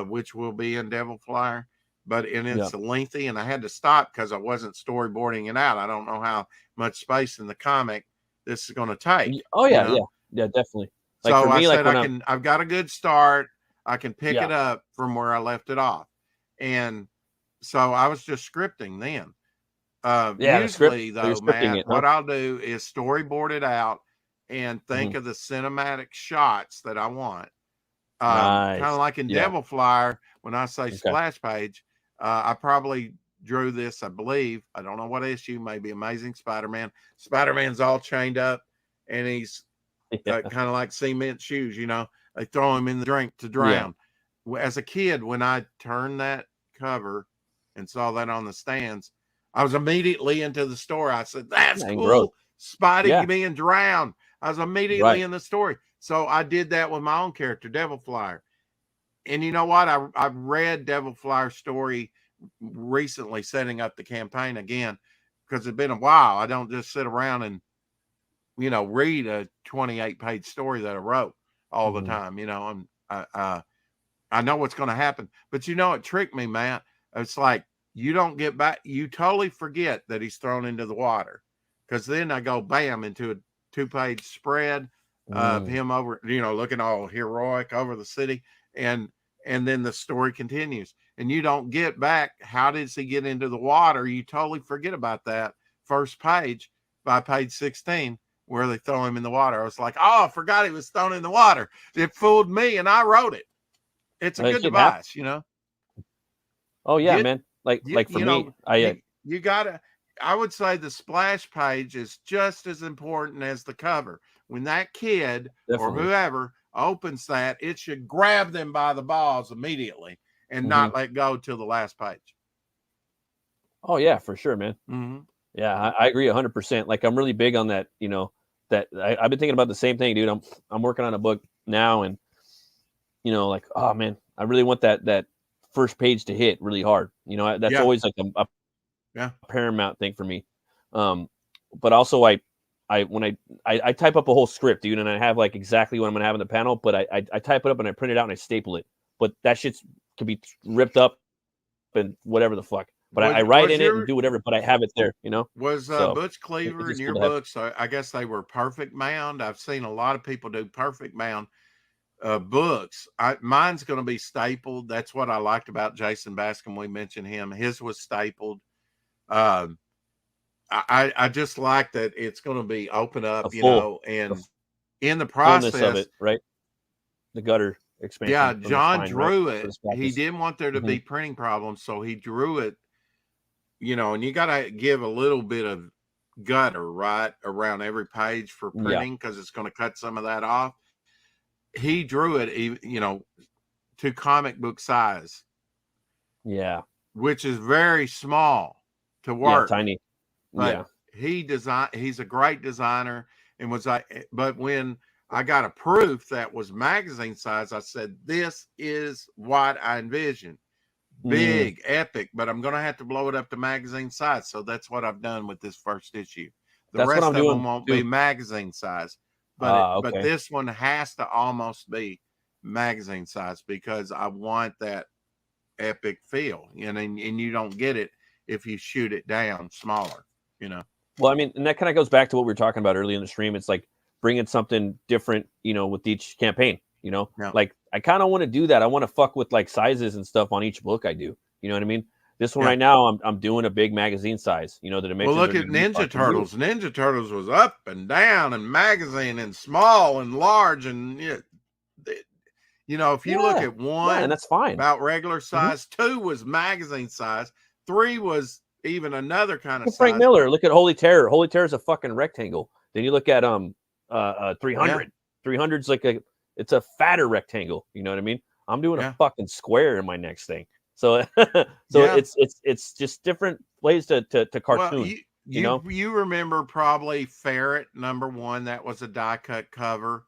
which will be in Devil Flyer. But it's lengthy, and I had to stop because I wasn't storyboarding it out. I don't know how much space in the comic this is going to take. Oh yeah, yeah, definitely. Like so for me, I said I've got a good start. I can pick it up from where I left it off. And so I was just scripting then. Usually though, Matt, what I'll do is storyboard it out and think of the cinematic shots that I want. Kind of like in Devil Flyer, when I say splash page, I probably drew this, I believe. I don't know what issue, maybe Amazing Spider-Man. Spider-Man's all chained up, and he's kind of like cement shoes, They throw him in the drink to drown. Yeah. As a kid, when I turned that cover and saw that on the stands, I was immediately into the story. I said, that's cool. Spidey being drowned. I was immediately in the story. So I did that with my own character, Devil Flyer. And you know what? I've read Devil Flyer story recently, setting up the campaign again, because it's been a while. I don't just sit around and, read a 28-page story that I wrote all the time, and I know what's going to happen. But it tricked me, Matt. It's like, you don't get back. You totally forget that he's thrown into the water, because then I go bam into a 2-page spread of him over, looking all heroic over the city. And then the story continues, and you don't get back. How does he get into the water? You totally forget about that first page by page 16, where they throw him in the water. I was like, oh, I forgot he was thrown in the water. It fooled me, and I wrote it. It's a good device, Oh yeah, man. Like for me, you gotta. I would say the splash page is just as important as the cover. When that kid or whoever opens that, it should grab them by the balls immediately and not let go till the last page. Oh yeah, for sure, man. Yeah, I agree 100%. Like, I'm really big on that. That I've been thinking about the same thing, dude. I'm working on a book now, and like, oh man, I really want that first page to hit really hard. That's always like a paramount thing for me. But also when I type up a whole script, dude, and I have like exactly what I'm gonna have in the panel, but I type it up and I print it out and I staple it. But that shit can be ripped up and whatever the fuck. But I write in it and do whatever, but I have it there, Was Butch Cleaver in your books? I guess they were perfect mound. I've seen a lot of people do perfect mound books. Mine's going to be stapled. That's what I liked about Jason Bascom. We mentioned him. His was stapled. I just like that it's going to be open up, and in the process of it, right? The gutter expansion. Yeah, John drew it. He didn't want there to be printing problems, so he drew it, and you got to give a little bit of gutter right around every page for printing, because it's going to cut some of that off. He drew it, to comic book size. Yeah. Which is very small to work. Yeah, tiny. But he's a great designer, and but when I got a proof that was magazine size, I said, this is what I envisioned. Big, epic, but I'm going to have to blow it up to magazine size. So that's what I've done with this first issue. The rest of them won't be magazine size, but this one has to almost be magazine size, because I want that epic feel, and you don't get it if you shoot it down smaller, Well, I mean, and that kind of goes back to what we were talking about earlier in the stream. It's like bringing something different, with each campaign, like I kind of want to do that. I want to fuck with like sizes and stuff on each book I do. You know what I mean? This one right now, I'm doing a big magazine size, the dimensions. Well, look at Ninja Turtles. Ninja Turtles was up and down and magazine and small and large. And, if you look at one, and that's fine, about regular size, 2 was magazine size, 3 was even another kind of size. Frank Miller, look at Holy Terror. Holy Terror is a fucking rectangle. Then you look at 300. 300's like it's a fatter rectangle. You know what I mean? I'm doing a fucking square in my next thing. So it's just different ways to cartoon. Well, you remember probably Ferret #1. That was a die cut cover.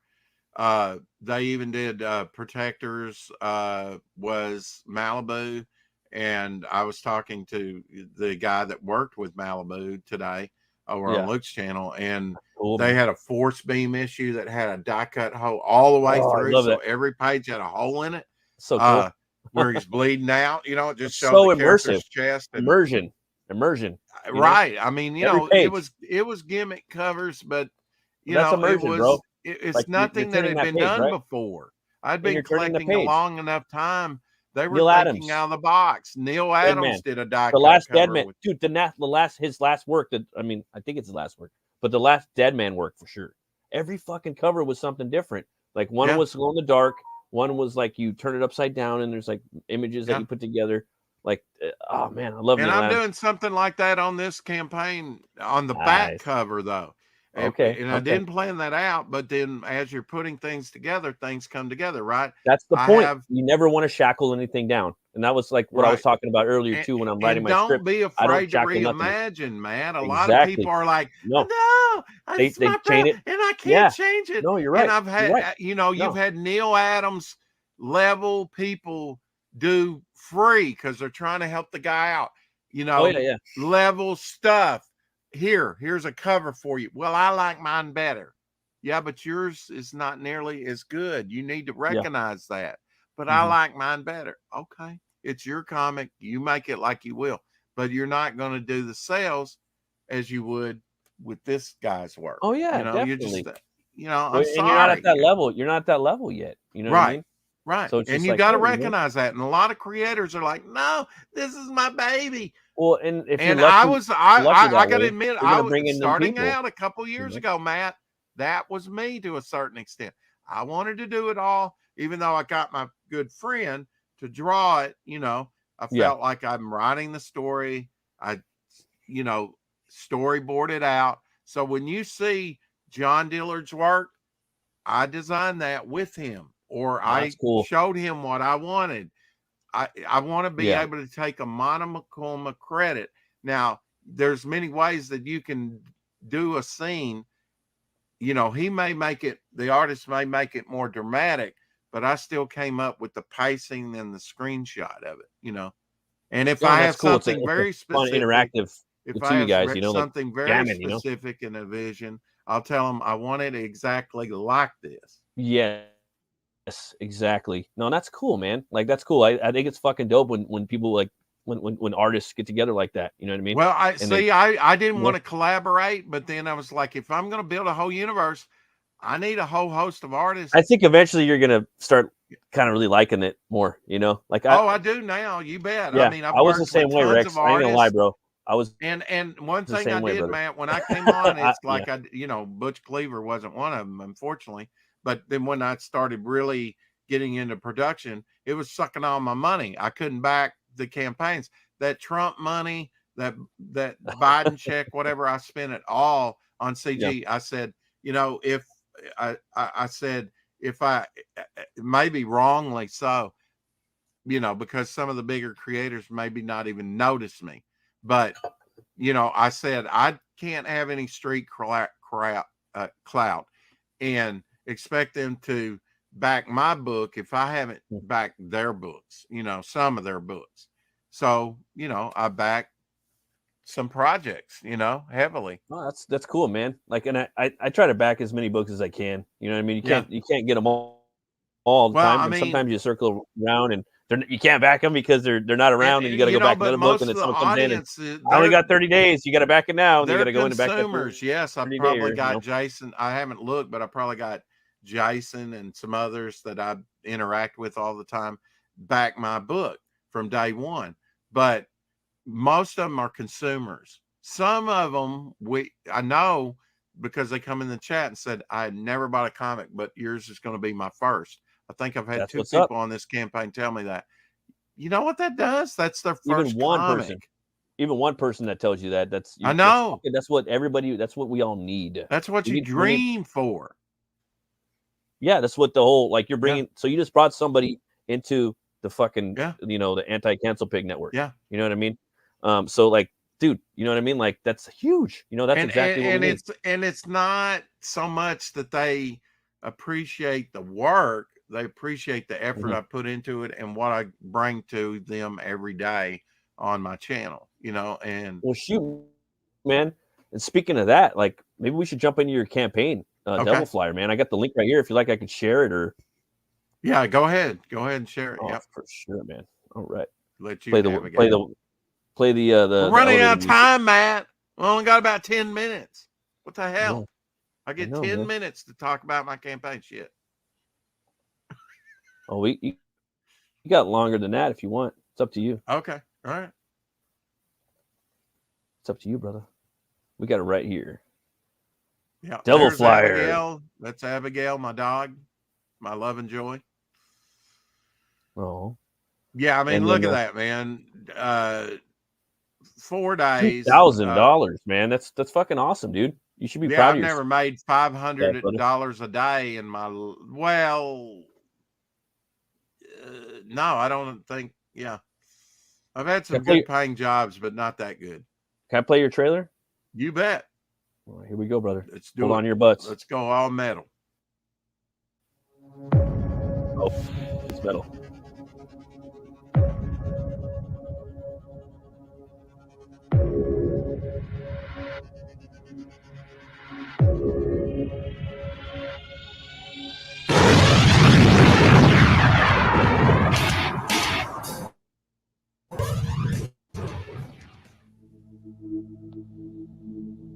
They even did Protectors was Malibu, and I was talking to the guy that worked with Malibu today over on Luke's channel, and they had a force beam issue that had a die cut hole all the way through, so every page had a hole in it. So cool. Where he's bleeding out, it just showed so the character's immersive. chest. And, immersion. Right. I mean, it was gimmick covers, but that's immersion, bro. It's like nothing that had been done before. I'd been collecting a long enough time. They were thinking out of the box. Neil Adams did a die. The last Dead Man, dude. His last work. I think it's his last work, but the last Dead Man work for sure. Every fucking cover was something different. Like one was glow in the dark. One was like you turn it upside down and there's like images that you put together. Like, oh man, I love it. And I'm doing something like that on this campaign on the back cover though. Okay. And I didn't plan that out, but then as you're putting things together, things come together, right? That's the point. You never want to shackle anything down. And that was like what I was talking about earlier too when I'm writing my script. Don't be afraid to reimagine, man. A lot of people are like, no, they change it, and I can't change it. No, you're right. And I've had, you've had Neil Adams level people do free because they're trying to help the guy out. You know, level stuff. Here's a cover for you. Well, I like mine better. Yeah, but yours is not nearly as good. You need to recognize that. But I like mine better. Okay. It's your comic. You make it like you will. But you're not going to do the sales as you would with this guy's work. Oh, yeah, you know, definitely. You just, you know, I'm and sorry. You're not at that level. You're not at that level yet. You know what I mean? Right. So it's and you got to recognize that. And a lot of creators are like, no, this is my baby. Well, and if and you're lucky, I got to admit, I was starting people. out a couple years ago, Matt. That was me to a certain extent. I wanted to do it all, even though I got my good friend to draw it. You know, I felt like I'm writing the story. I, you know, storyboard it out. So when you see John Dillard's work, I designed that with him, or I showed him what I wanted. I want to be able to take a monocle credit. Now, there's many ways that you can do a scene. You know, he may make it, the artist may make it more dramatic, but I still came up with the pacing and the screenshot of it, you know. And if I have something very specific, interactive, if I have something very specific in a vision, I'll tell them I want it exactly like this. Yes, exactly. No, that's cool, man. Like, that's cool. I think it's fucking dope when people like when artists get together like that. You know what I mean? Well, I didn't want to collaborate, but then I was like, if I'm going to build a whole universe, I need a whole host of artists. I think eventually you're going to start kind of really liking it more, you know? Like, I do now. You bet. Yeah, I mean, I was the same way, Rex. I ain't gonna lie, bro. I was. And one thing I did, Matt, when I came on, it's like you know, Butch Cleaver wasn't one of them, unfortunately. But then when I started really getting into production, it was sucking all my money. I couldn't back the campaigns. That Trump money, that Biden check, whatever, I spent it all on CG. I said, you know, if I said, if I maybe wrongly so, you know, because some of the bigger creators maybe not even notice me, but you know, I said I can't have any street clout and expect them to back my book if I haven't backed their books, you know, some of their books. So, you know, I back some projects, you know, heavily. Oh, that's cool, man. Like, and I try to back as many books as I can. You know what I mean? You can't get them all the time. And sometimes you circle around and you can't back them because they're not around, and you got to go back another book, and then someone comes in and I only got 30 days. You got to back it now. And you got to go in and back it. Yes, I probably got Jason. I haven't looked, but I probably got Jason and some others that I interact with all the time back my book from day one. But most of them are consumers. Some of them I know because they come in the chat and said, I had never bought a comic, but yours is going to be my first. I think I've had two people on this campaign tell me that. You know what that does? That's their first comic. Even one person that tells you that. I know. That's what everybody. That's what we all need. That's what you dream for. Yeah, that's what the whole you're bringing. So you just brought somebody into the fucking you know, the anti-cancel pig network. Yeah, you know what I mean. So like, dude, you know what I mean? Like, that's huge. You know, that's exactly what we need. And it's not so much that they appreciate the work. They appreciate the effort I put into it and what I bring to them every day on my channel, you know. And well, shoot, man. And speaking of that, like, maybe we should jump into your campaign, Devil Flyer, man. I got the link right here. If you like, I could share it, or go ahead and share it. Oh, for sure, man. All right, let you play the We're running out of time, Matt. We only got about 10 minutes. What the hell? I get 10 minutes to talk about my campaign shit. Oh, you got longer than that if you want. It's up to you. Okay. All right. It's up to you, brother. We got it right here. Yeah. Devil Flyer. Abigail. That's Abigail, my dog, my love and joy. Oh. Yeah, I mean, look at that, man. 4 days. $2,000, man. That's fucking awesome, dude. You should be proud of yourself. I've never made $500 a day in my no, I don't think. Yeah, I've had some good paying jobs, but not that good. Can I play your trailer? You bet. Well, here we go, brother. Let's do Hold on your butts. Let's go all metal. Oh, it's It's metal.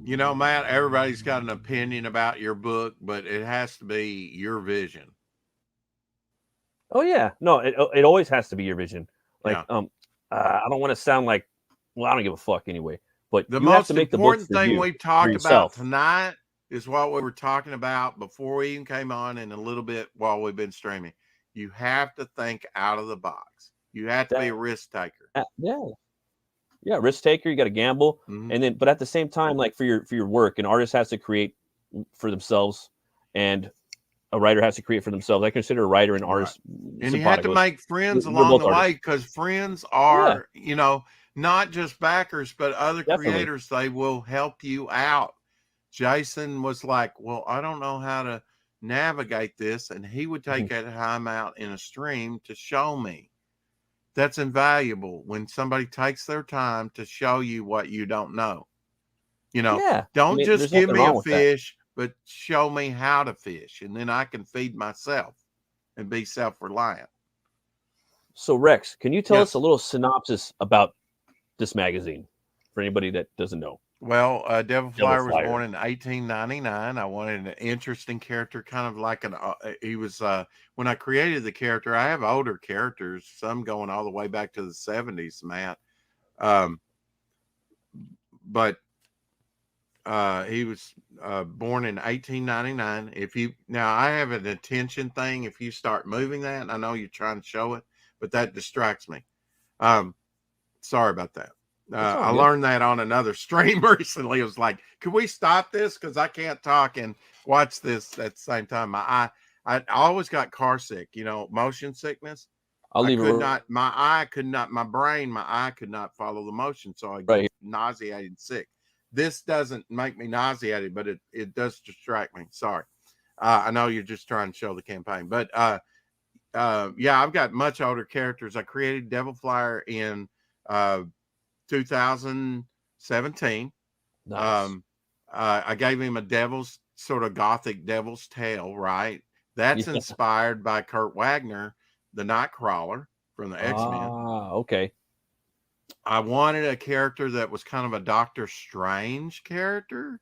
You know, Matt, everybody's got an opinion about your book, but it has to be your vision. Oh yeah, no, it always has to be your vision. Like, Yeah. I don't want to sound like, well, I don't give a fuck anyway. But The you have most to make the book important for thing you, we've for talked about yourself. tonight is what we were talking about before we even came on, and a little bit while we've been streaming. You have to think out of the box. You have to be a risk taker. Yeah, risk taker. You got to gamble, Mhm. and then, but at the same time, like for your work, an artist has to create for themselves, and a writer has to create for themselves. I consider a writer and artist. And you have to make friends They're along both the way, artists. because friends are, you know, not just backers, but other creators. They will help you out. Jason was like, well, I don't know how to navigate this. And he would take that time out in a stream to show me. That's invaluable when somebody takes their time to show you what you don't know. You know, don't just give me a fish, but show me how to fish. And then I can feed myself and be self-reliant. So Rex, can you tell us a little synopsis about this magazine for anybody that doesn't know? Well, Devil Flyer was born in 1899. I wanted an interesting character, kind of like he was, when I created the character, I have older characters, some going all the way back to the 70s, Matt. But he was born in 1899. Now I have an attention thing. If you start moving that, I know you're trying to show it, but that distracts me. Sorry about that. I learned that on another stream recently. It was like, can we stop this? Because I can't talk and watch this at the same time. I always got car sick, you know, motion sickness. My eye could not follow the motion. So I get nauseated and sick. This doesn't make me nauseated, but it does distract me. Sorry. I know you're just trying to show the campaign, but yeah, I've got much older characters. I created Devil Flyer in 2017. Nice. I gave him a devil's sort of gothic devil's tale, right? That's inspired by Kurt Wagner, the Nightcrawler from the X-Men. Okay. I wanted a character that was kind of a Doctor Strange character.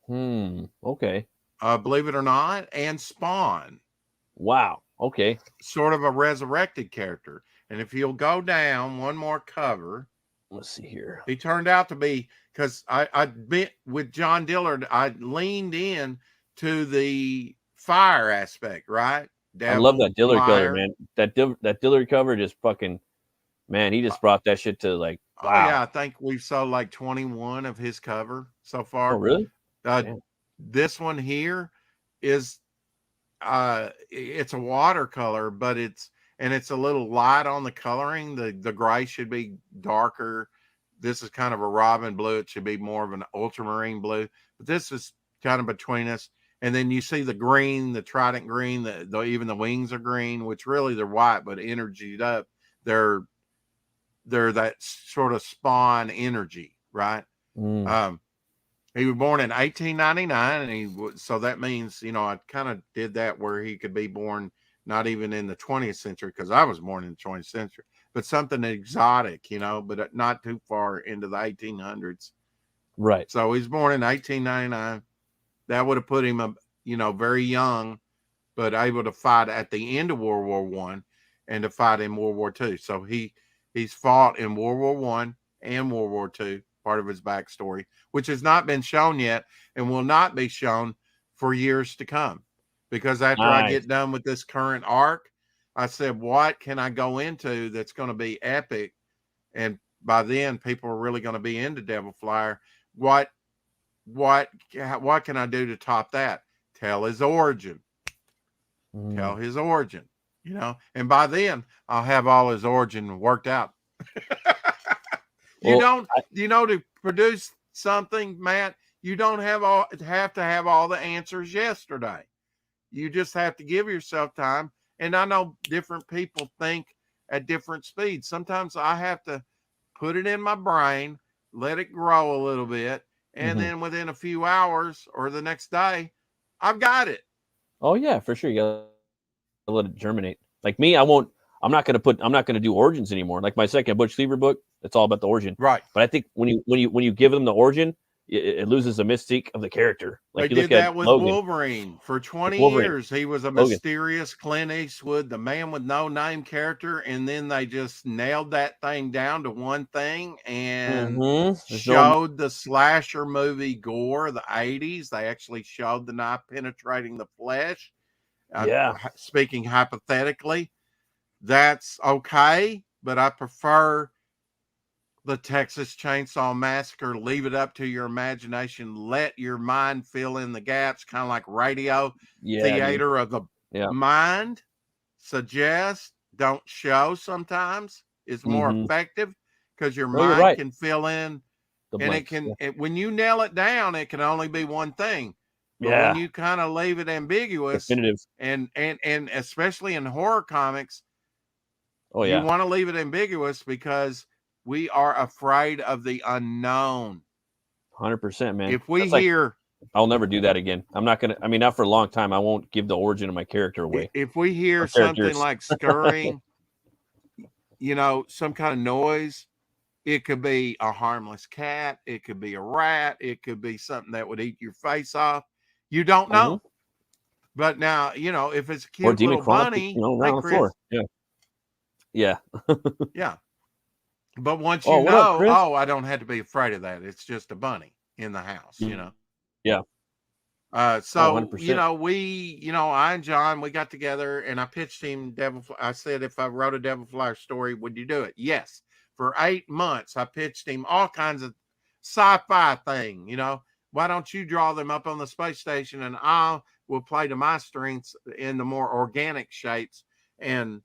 Okay. Believe it or not, and Spawn. Wow. Okay. Sort of a resurrected character. And if you'll go down one more cover, let's see here. He turned out to be, because I been with John Dillard, I leaned in to the fire aspect, right? I love that Dillard cover, man. That Dillard cover just fucking, man, he just brought that shit to like, wow. Oh, yeah, I think we've sold like 21 of his cover so far. Oh, really? This one here is, it's a watercolor, but it's a little light on the coloring. The gray should be darker. This is kind of a robin blue. It should be more of an ultramarine blue, but this is kind of between us. And then you see the green, the trident green, even the wings are green, which really they're white, but energied up. They're that sort of Spawn energy, right? He was born in 1899, and so that means, you know, I kind of did that where he could be born not even in the 20th century, because I was born in the 20th century, but something exotic, you know, but not too far into the 1800s. Right. So he's born in 1899. That would have put him, you know, very young, but able to fight at the end of World War I and to fight in World War II. So he's fought in World War I and World War II, part of his backstory, which has not been shown yet and will not be shown for years to come. Because after I get done with this current arc, I said, what can I go into that's going to be epic? And by then, people are really going to be into Devil Flyer. What can I do to top that? Tell his origin. Tell his origin, you know, and by then I'll have all his origin worked out. To produce something, Matt, you don't have to have all the answers yesterday. You just have to give yourself time And I know different people think at different speeds. Sometimes I have to put it in my brain, let it grow a little bit, and then within a few hours or the next day, I've got it. Oh yeah, for sure. You gotta let it germinate. Like me, I'm not gonna do origins anymore. Like my second Butch Cleaver book, it's all about the origin. Right. But I think when you give them the origin, it loses the mystique of the character. Like They you did look that at with Logan. Wolverine for 20 Wolverine. years. He was a Logan. mysterious Clint Eastwood, the man with no name character, and then they just nailed that thing down to one thing and showed the slasher movie gore of the 80s. They actually showed the knife penetrating the flesh. Speaking hypothetically, that's okay, but I prefer the Texas Chainsaw Massacre. Leave it up to your imagination. Let your mind fill in the gaps, kind of like radio theater of the mind. Suggest, don't show sometimes is more effective because your mind can fill in the blanks. And it can, when you nail it down, it can only be one thing. But when you kind of leave it ambiguous, and especially in horror comics, you want to leave it ambiguous because we are afraid of the unknown. 100%, man. If we hear, I'll never do that again. I'm not gonna. I mean, not for a long time. I won't give the origin of my character away. If we hear something like scurrying, some kind of noise, it could be a harmless cat, it could be a rat, it could be something that would eat your face off. You don't know. But now, if it's a cute little bunny, around the floor. Yeah. But once you know, I don't have to be afraid of that. It's just a bunny in the house, Yeah. So, I and John, we got together and I pitched him I said, if I wrote a Devil Flyer story, would you do it? Yes. For 8 months, I pitched him all kinds of sci-fi thing, why don't you draw them up on the space station and I will play to my strengths in the more organic shapes and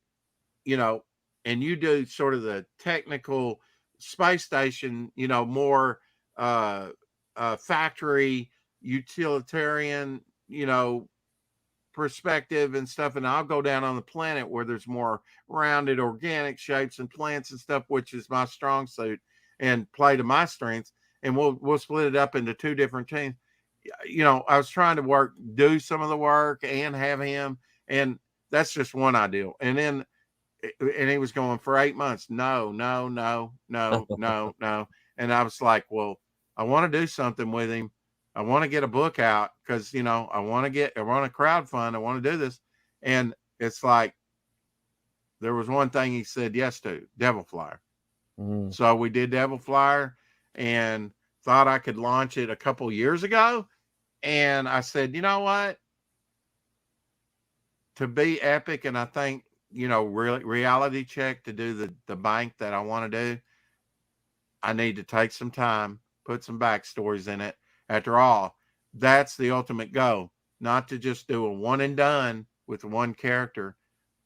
you do sort of the technical space station, more factory utilitarian, perspective and stuff. And I'll go down on the planet where there's more rounded organic shapes and plants and stuff, which is my strong suit, and play to my strengths. And we'll split it up into 2 different teams. I was trying to do some of the work and have him, and that's just one ideal. And he was going for 8 months. No. And I was like, well, I want to do something with him. I want to get a book out because, I want to crowdfund. I want to do this. And it's like, there was one thing he said yes to, Devil Flyer. So we did Devil Flyer and thought I could launch it a couple years ago. And I said, you know what? To be epic, and I think, reality check to do the bank that I want to do, I need to take some time, put some backstories in it. After all, that's the ultimate goal, not to just do a one and done with one character,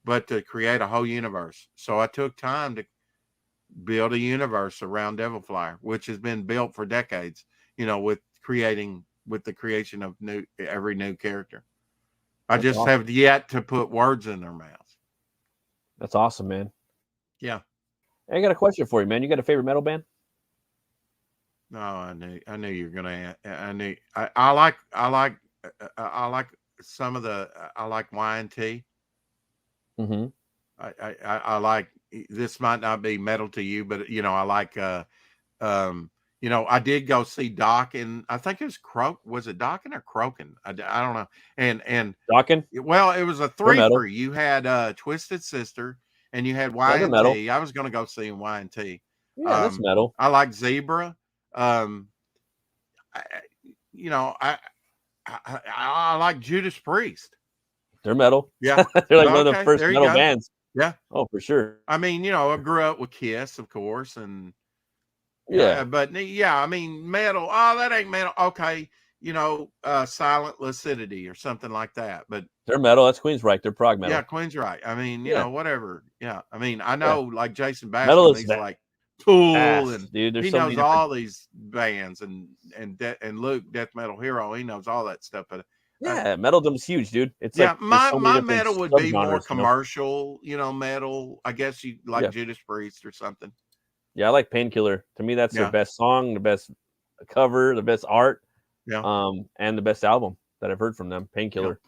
but to create a whole universe. So I took time to build a universe around Devil Flyer, which has been built for decades, with the creation of every new character. I just have yet to put words in their mouths. That's awesome, man. Yeah. I got a question for you, man. You got a favorite metal band? No, I knew you were gonna. I like some of the. I like Y&T. I like. This might not be metal to you, but I like. I did go see Doc, and I think it was Was it Dockin or Crokin? I don't know. And Dockin. Well, it was a 3-for. You had Twisted Sister, and you had Y&T. I was going to go see Y&T. Yeah, that's metal. I like Zebra. I like Judas Priest. They're metal. Yeah, they're like one of the first metal bands. Yeah. Oh, for sure. I mean, I grew up with Kiss, of course, and but I mean, metal. Oh, that ain't metal. Okay, Silent Lucidity or something like that. But they're metal. That's Queensryche. They're prog metal. Yeah, Queensryche. I mean, whatever. Yeah, I mean, I know like Jason metal Bassman. He's like Tool, and dude, he knows all these bands, and Luke, Death Metal Hero. He knows all that stuff. But Yeah, Metaldom's huge, dude. It's Yeah, like there's so many my different metal would be more subgenres, you know? commercial, metal. I guess you like Yeah. Judas Priest or something. Yeah, I like Painkiller. To me, that's their Yeah. best song, the best cover, the best art, Yeah. and the best album that I've heard from them. Yeah. Painkiller.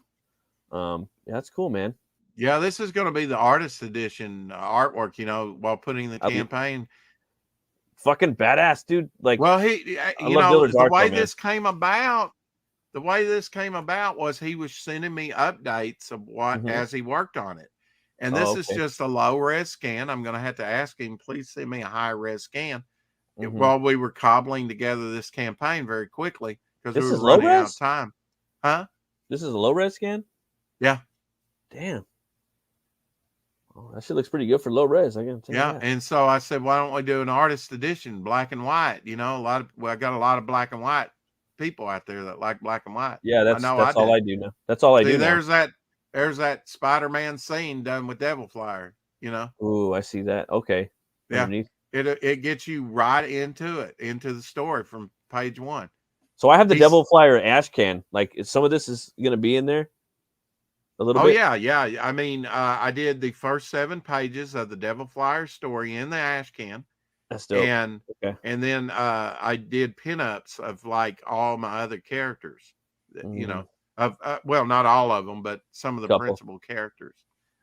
Yeah, that's cool, man. Yeah, this is going to be the artist edition artwork, while putting the I'll be campaign. fucking badass, dude. Like, Well, I love Diller's the art, way though, man. this came about, was he was sending me updates of what Mhm. as he worked on it. And Oh, this is okay. just a low res scan. I'm going to have to ask him, please send me a high res scan. Mhm. While we were cobbling together this campaign very quickly because we This were is low running out of res? time. Huh? This is a low res scan? Yeah. Damn. Oh, that shit looks pretty good for low res. I can tell you Yeah. that. And so I said, why don't we do an artist edition, black and white? I got a lot of black and white people out there that like black and white. Yeah, I know that's I all do. I do now. That's all I See, do now. there's that Spider-Man scene done with Devil Flyer, Ooh, I see that. Okay. Yeah. Underneath. It gets you right into the story from page 1. So I have the He's- Devil Flyer ash can. Like, some of this is gonna be in there a little bit. Yeah. I mean, I did the first 7 pages of the Devil Flyer story in the ash can. That's dope. And Okay. and then I did pinups of like all my other characters, well, not all of them, but some of the Couple. principal characters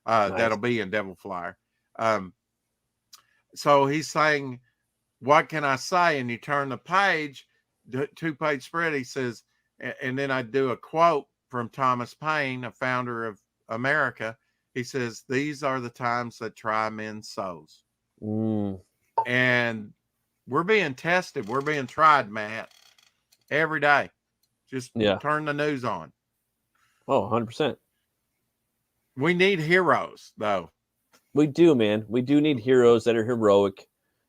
Nice. that'll be in Devil Flyer. So he's saying, what can I say? And you turn the page, 2-page spread. He says, and then I do a quote from Thomas Paine, a founder of America. He says, these are the times that try men's souls. Mm. And we're being tested. We're being tried, Matt, every day. Just turn the news on. Oh, 100%. We need heroes, though. We do, man. We do need heroes that are heroic,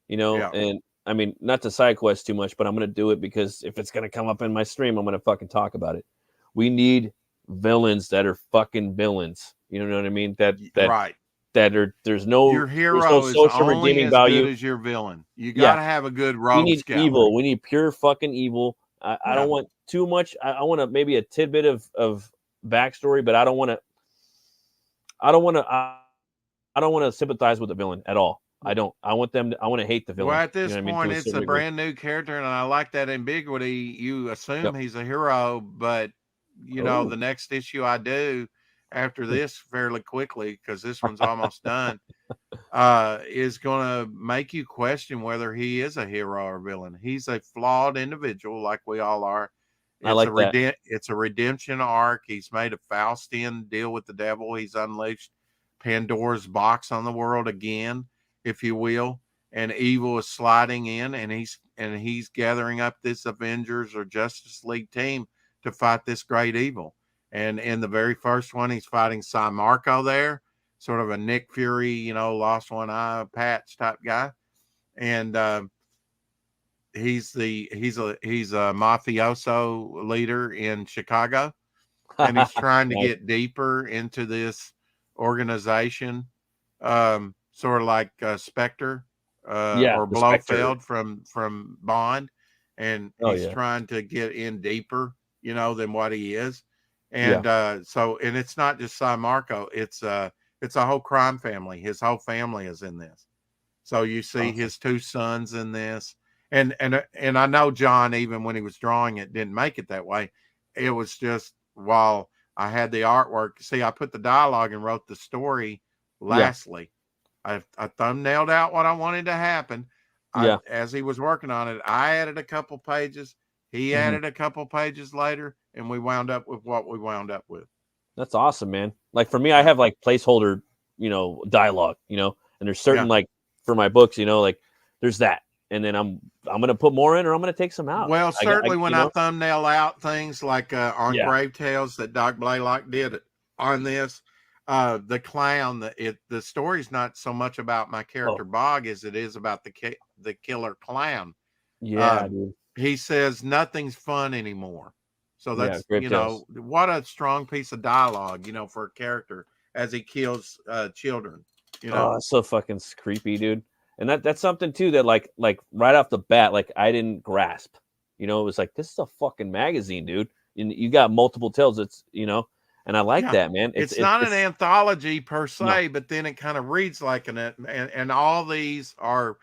and I mean, not to side quest too much, but I'm going to do it because if it's going to come up in my stream, I'm going to fucking talk about it. We need villains that are fucking villains. You know what I mean? Right. There's no your hero no is social only redeeming as value. good as your villain. You got to have a good rogue. We need evil. We need pure fucking evil. I don't want too much. I want to maybe a tidbit of backstory, but I don't want to sympathize with the villain at all. I don't. I want to hate the villain. Well, at this point, point, it's a brand new character, and I like that ambiguity. You assume he's a hero, but the next issue I do after this fairly quickly, because this one's almost done, is going to make you question whether he is a hero or villain. He's a flawed individual, like we all are. I like that. It's a redemption arc. He's made a Faustian deal with the devil. He's unleashed Pandora's box on the world again, if you will, and evil is sliding in, and he's gathering up this Avengers or Justice League team to fight this great evil. And in the very first one, he's fighting Cy Marco there, sort of a Nick Fury, lost one eye patch type guy, and he's a mafioso leader in Chicago, and he's trying to get deeper into this organization, sort of like Spectre or Blofeld from Bond, and he's trying to get in deeper, than what he is. And so it's not just Cy Marco, it's a whole crime family. His whole family is in this. So you see his 2 sons in this. And I know John, even when he was drawing it, didn't make it that way. It was just while I had the artwork. See, I put the dialogue and wrote the story lastly. I thumbnailed out what I wanted to happen. As he was working on it, I added a couple pages. He added a couple pages later, and we wound up with what we wound up with. That's awesome, man. Like for me, I have like placeholder, dialogue, and there's certain like for my books, like there's that. And then I'm going to put more in, or I'm going to take some out. Well, certainly when I thumbnail out things like on Grave Tales that Doc Blalock did on this, the clown, the story's not so much about my character Bog as it is about the killer clown. Yeah, dude. He says nothing's fun anymore. So that's, Tales. What a strong piece of dialogue, for a character as he kills children. Oh, it's so fucking creepy, dude. And that's something too that like right off the bat, like I didn't grasp. It was like, this is a fucking magazine, dude. you got multiple tales. It's and I like that, man. It's not an anthology per se, but then it kind of reads like and all these are,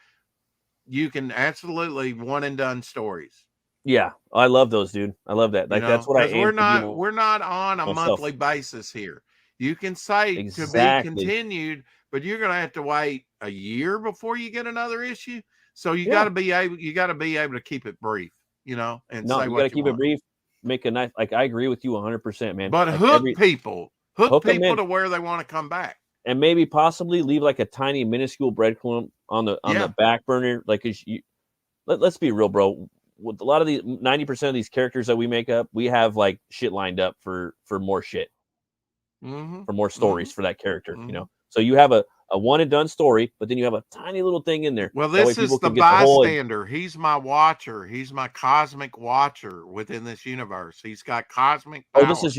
you can absolutely one and done stories. Yeah, I love those, dude. I love that. Like that's what I aim we're not on a monthly basis here. You can say to be continued, but you're gonna have to wait a year before you get another issue. So you gotta be able to keep it brief, and say you what gotta you keep want. it brief, make a nice, like I agree with you 100%, man. But like hook people to where they want to come back. And maybe possibly leave like a tiny minuscule breadcrumb on the back burner. Like let's be real, bro. With a lot of these 90% of these characters that we make up, we have like shit lined up for more shit. For more stories for that character, So you have a one and done story, but then you have a tiny little thing in there. Well, this is the bystander. He's my watcher. He's my cosmic watcher within this universe. He's got cosmic power. Oh, this is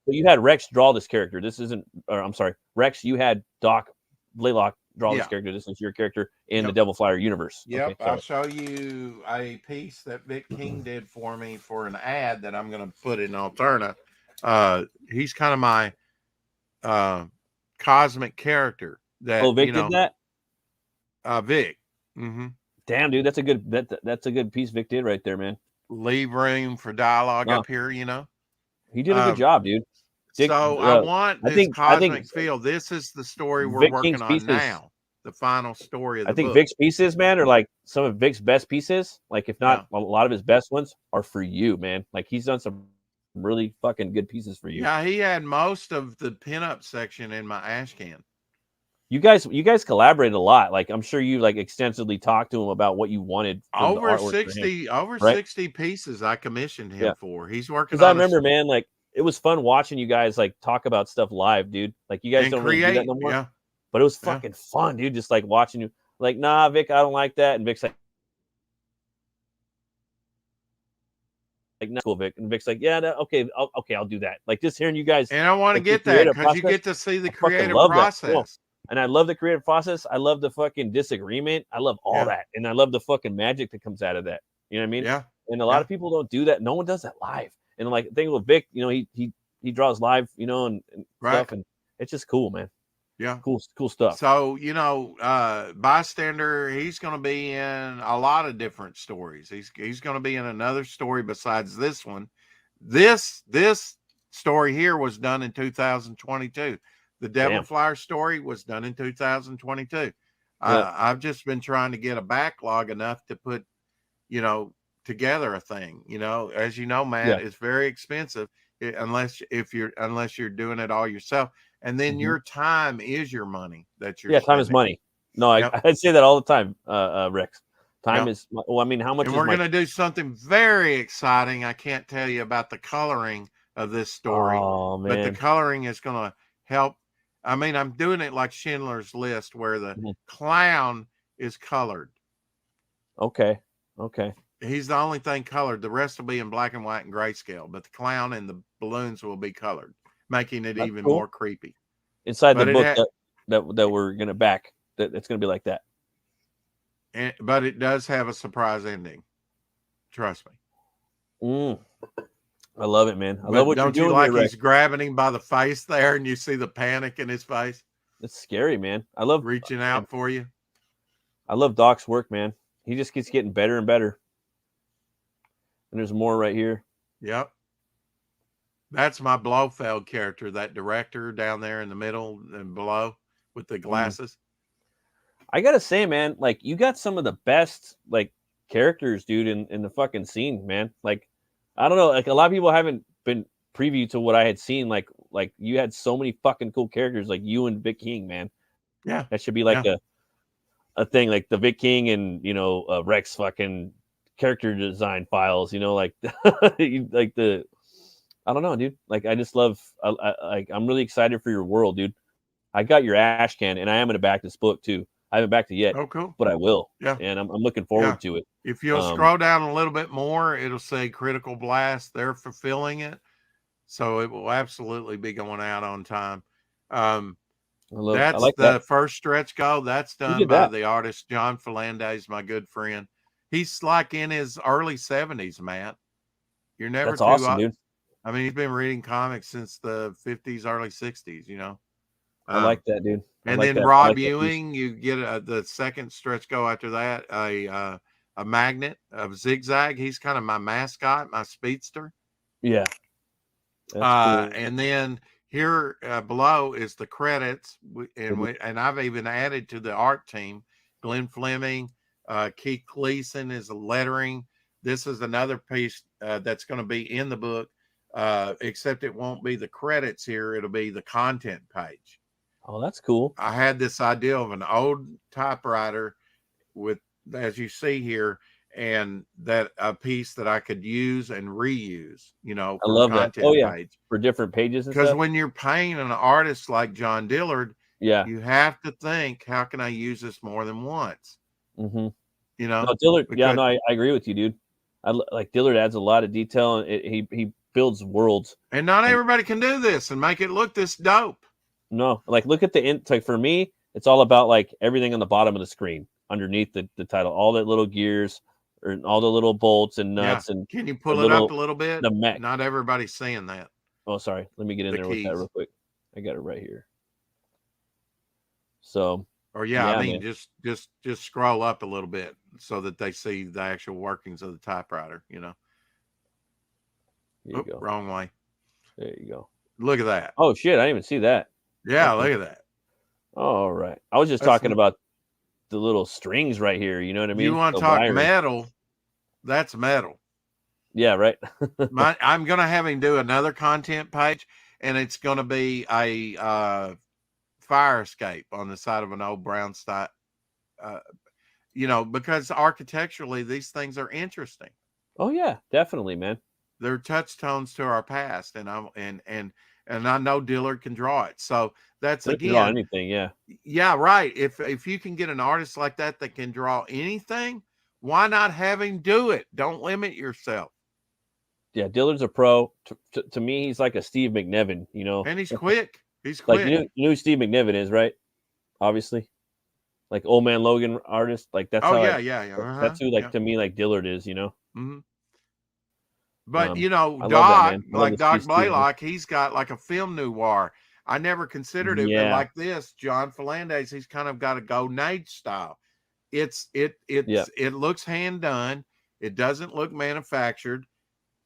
you had Rex draw this character. This isn't, or I'm sorry, Rex, you had Blalock draw this character. This is your character in the Devil Flyer universe. Yep. Okay, I'll show you a piece that Vic King did for me for an ad that I'm going to put in Alterna. He's kind of my cosmic character that Vic did that. Vic. Damn, dude, that's a good piece Vic did right there, man. Leave room for dialogue up here. He did a good job, dude. So I want this cosmic feel. This is the story we're working on now. The final story of the book. I think Vic's pieces, man, are like some of Vic's best pieces. Like, if not a lot of his best ones are for you, man. Like, he's done some really fucking good pieces for you. Yeah, he had most of the pinup section in my ash can. You guys collaborated a lot. Like, I'm sure you like extensively talked to him about what you wanted. Over 60 pieces I commissioned him for. He's working. Because I remember, man, like it was fun watching you guys like talk about stuff live, dude. Like you guys don't really do that no more. Yeah. But it was fucking fun, dude. Just like watching you, like, nah, Vic, I don't like that, and Vic's like, no, cool, Vic, and Vic's like, yeah, no, okay, I'll do that. Like just hearing you guys, and I want to get that because you get to see the creative process. And I love the creative process. I love the fucking disagreement. I love all that. And I love the fucking magic that comes out of that. You know what I mean? Yeah. And a lot of people don't do that. No one does that live. And like, thing with Vic, he draws live, and stuff. And it's just cool, man. Yeah. Cool stuff. So, Bystander, he's going to be in a lot of different stories. He's going to be in another story besides this one. This story here was done in 2022. The Devil Flyer story was done in 2022. I've just been trying to get a backlog enough to put, together a thing. As you know, Matt, it's very expensive unless you're doing it all yourself. And then your time is your money that you're time is money. No, I'd say that all the time, Rex. Time is, well, I mean, how much and we're going to do something very exciting. I can't tell you about the coloring of this story, but the coloring is going to help. I mean, I'm doing it like Schindler's List where the clown is colored. Okay. He's the only thing colored. The rest will be in black and white and grayscale, but the clown and the balloons will be colored, making it even more creepy. Inside the book that we're going to back, it's going to be like that. But it does have a surprise ending. Trust me. I love it, man. I love what you're doing. Don't you like he's grabbing him by the face there and you see the panic in his face? It's scary, man. I love reaching out for you. I love Doc's work, man. He just keeps getting better and better. And there's more right here. Yep. That's my Blofeld character, that director down there in the middle and below with the glasses. I gotta say, man, like you got some of the best like characters, dude, in the fucking scene, man. Like, I don't know, like a lot of people haven't been preview to what I had seen. Like you had so many fucking cool characters, like you and Vic King, man. Yeah, that should be like a thing, like the Vic King and Rex fucking character design files. Like like the. I don't know, dude. Like I just love. I'm really excited for your world, dude. I got your ash can, and I am gonna back this book too. I haven't backed it yet. Oh, cool. But I will. Yeah. And I'm looking forward to it. If you'll scroll down a little bit more, it'll say Critical Blast. They're fulfilling it. So it will absolutely be going out on time. That's the first stretch goal. That's done by the artist John Falandes, my good friend. He's like in his early 70s, Matt. You're never That's awesome, dude. I mean, he's been reading comics since the 50s, early 60s, you know. I like that, dude. And then Rob Ewing, you get the second stretch go after that, a Magnet of Zigzag. He's kind of my mascot, my speedster. Yeah. That's cool. And then here below is the credits, and I've even added to the art team, Glenn Fleming, Keith Gleason is lettering. This is another piece that's going to be in the book, except it won't be the credits here. It'll be the content page. Oh, that's cool. I had this idea of an old typewriter with, as you see here, and that a piece that I could use and reuse, you know, I love that. Oh, yeah. page. For different pages and because stuff. when you're paying an artist like John Dillard, yeah, you have to think, how can I use this more than once? Mm-hmm. You know, no, Dillard. Yeah, no, I agree with you, dude. Like Dillard adds a lot of detail, and he builds worlds. And not everybody can do this and make it look this dope. No, like look at like for me, it's all about like everything on the bottom of the screen underneath the title, all the little gears or all the little bolts and nuts. And can you pull it up a little bit? The mech. Not everybody's seeing that. Oh, sorry. Let me get in there with that real quick. I got it right here. So, or I mean, just scroll up a little bit so that they see the actual workings of the typewriter. You know. There you go. Wrong way. There you go. Look at that. Oh shit! I didn't even see that. Yeah, look at that. All right. I was just talking about the little strings right here. You know what I mean? You want to talk metal? That's metal. Yeah, right. I'm going to have him do another content page, and it's going to be a fire escape on the side of an old brownstone. You know, because architecturally, these things are interesting. Oh yeah, definitely, man. They're touchstones to our past, and I know Dillard can draw it. So that's again, draw anything, yeah. Yeah, right. If you can get an artist like that can draw anything, why not have him do it? Don't limit yourself. Yeah, Dillard's a pro. To me, he's like a Steve McNiven, you know. And he's quick. He's quick. Like you know who Steve McNiven is, right? Obviously. Like Old Man Logan artist. Like that's that's who to me like Dillard is, you know. Mm-hmm. But you know, Doc Blalock, he's got like a film noir. I never considered it, but like this, John Falandes, he's kind of got a Golden Age style. It looks hand done. It doesn't look manufactured.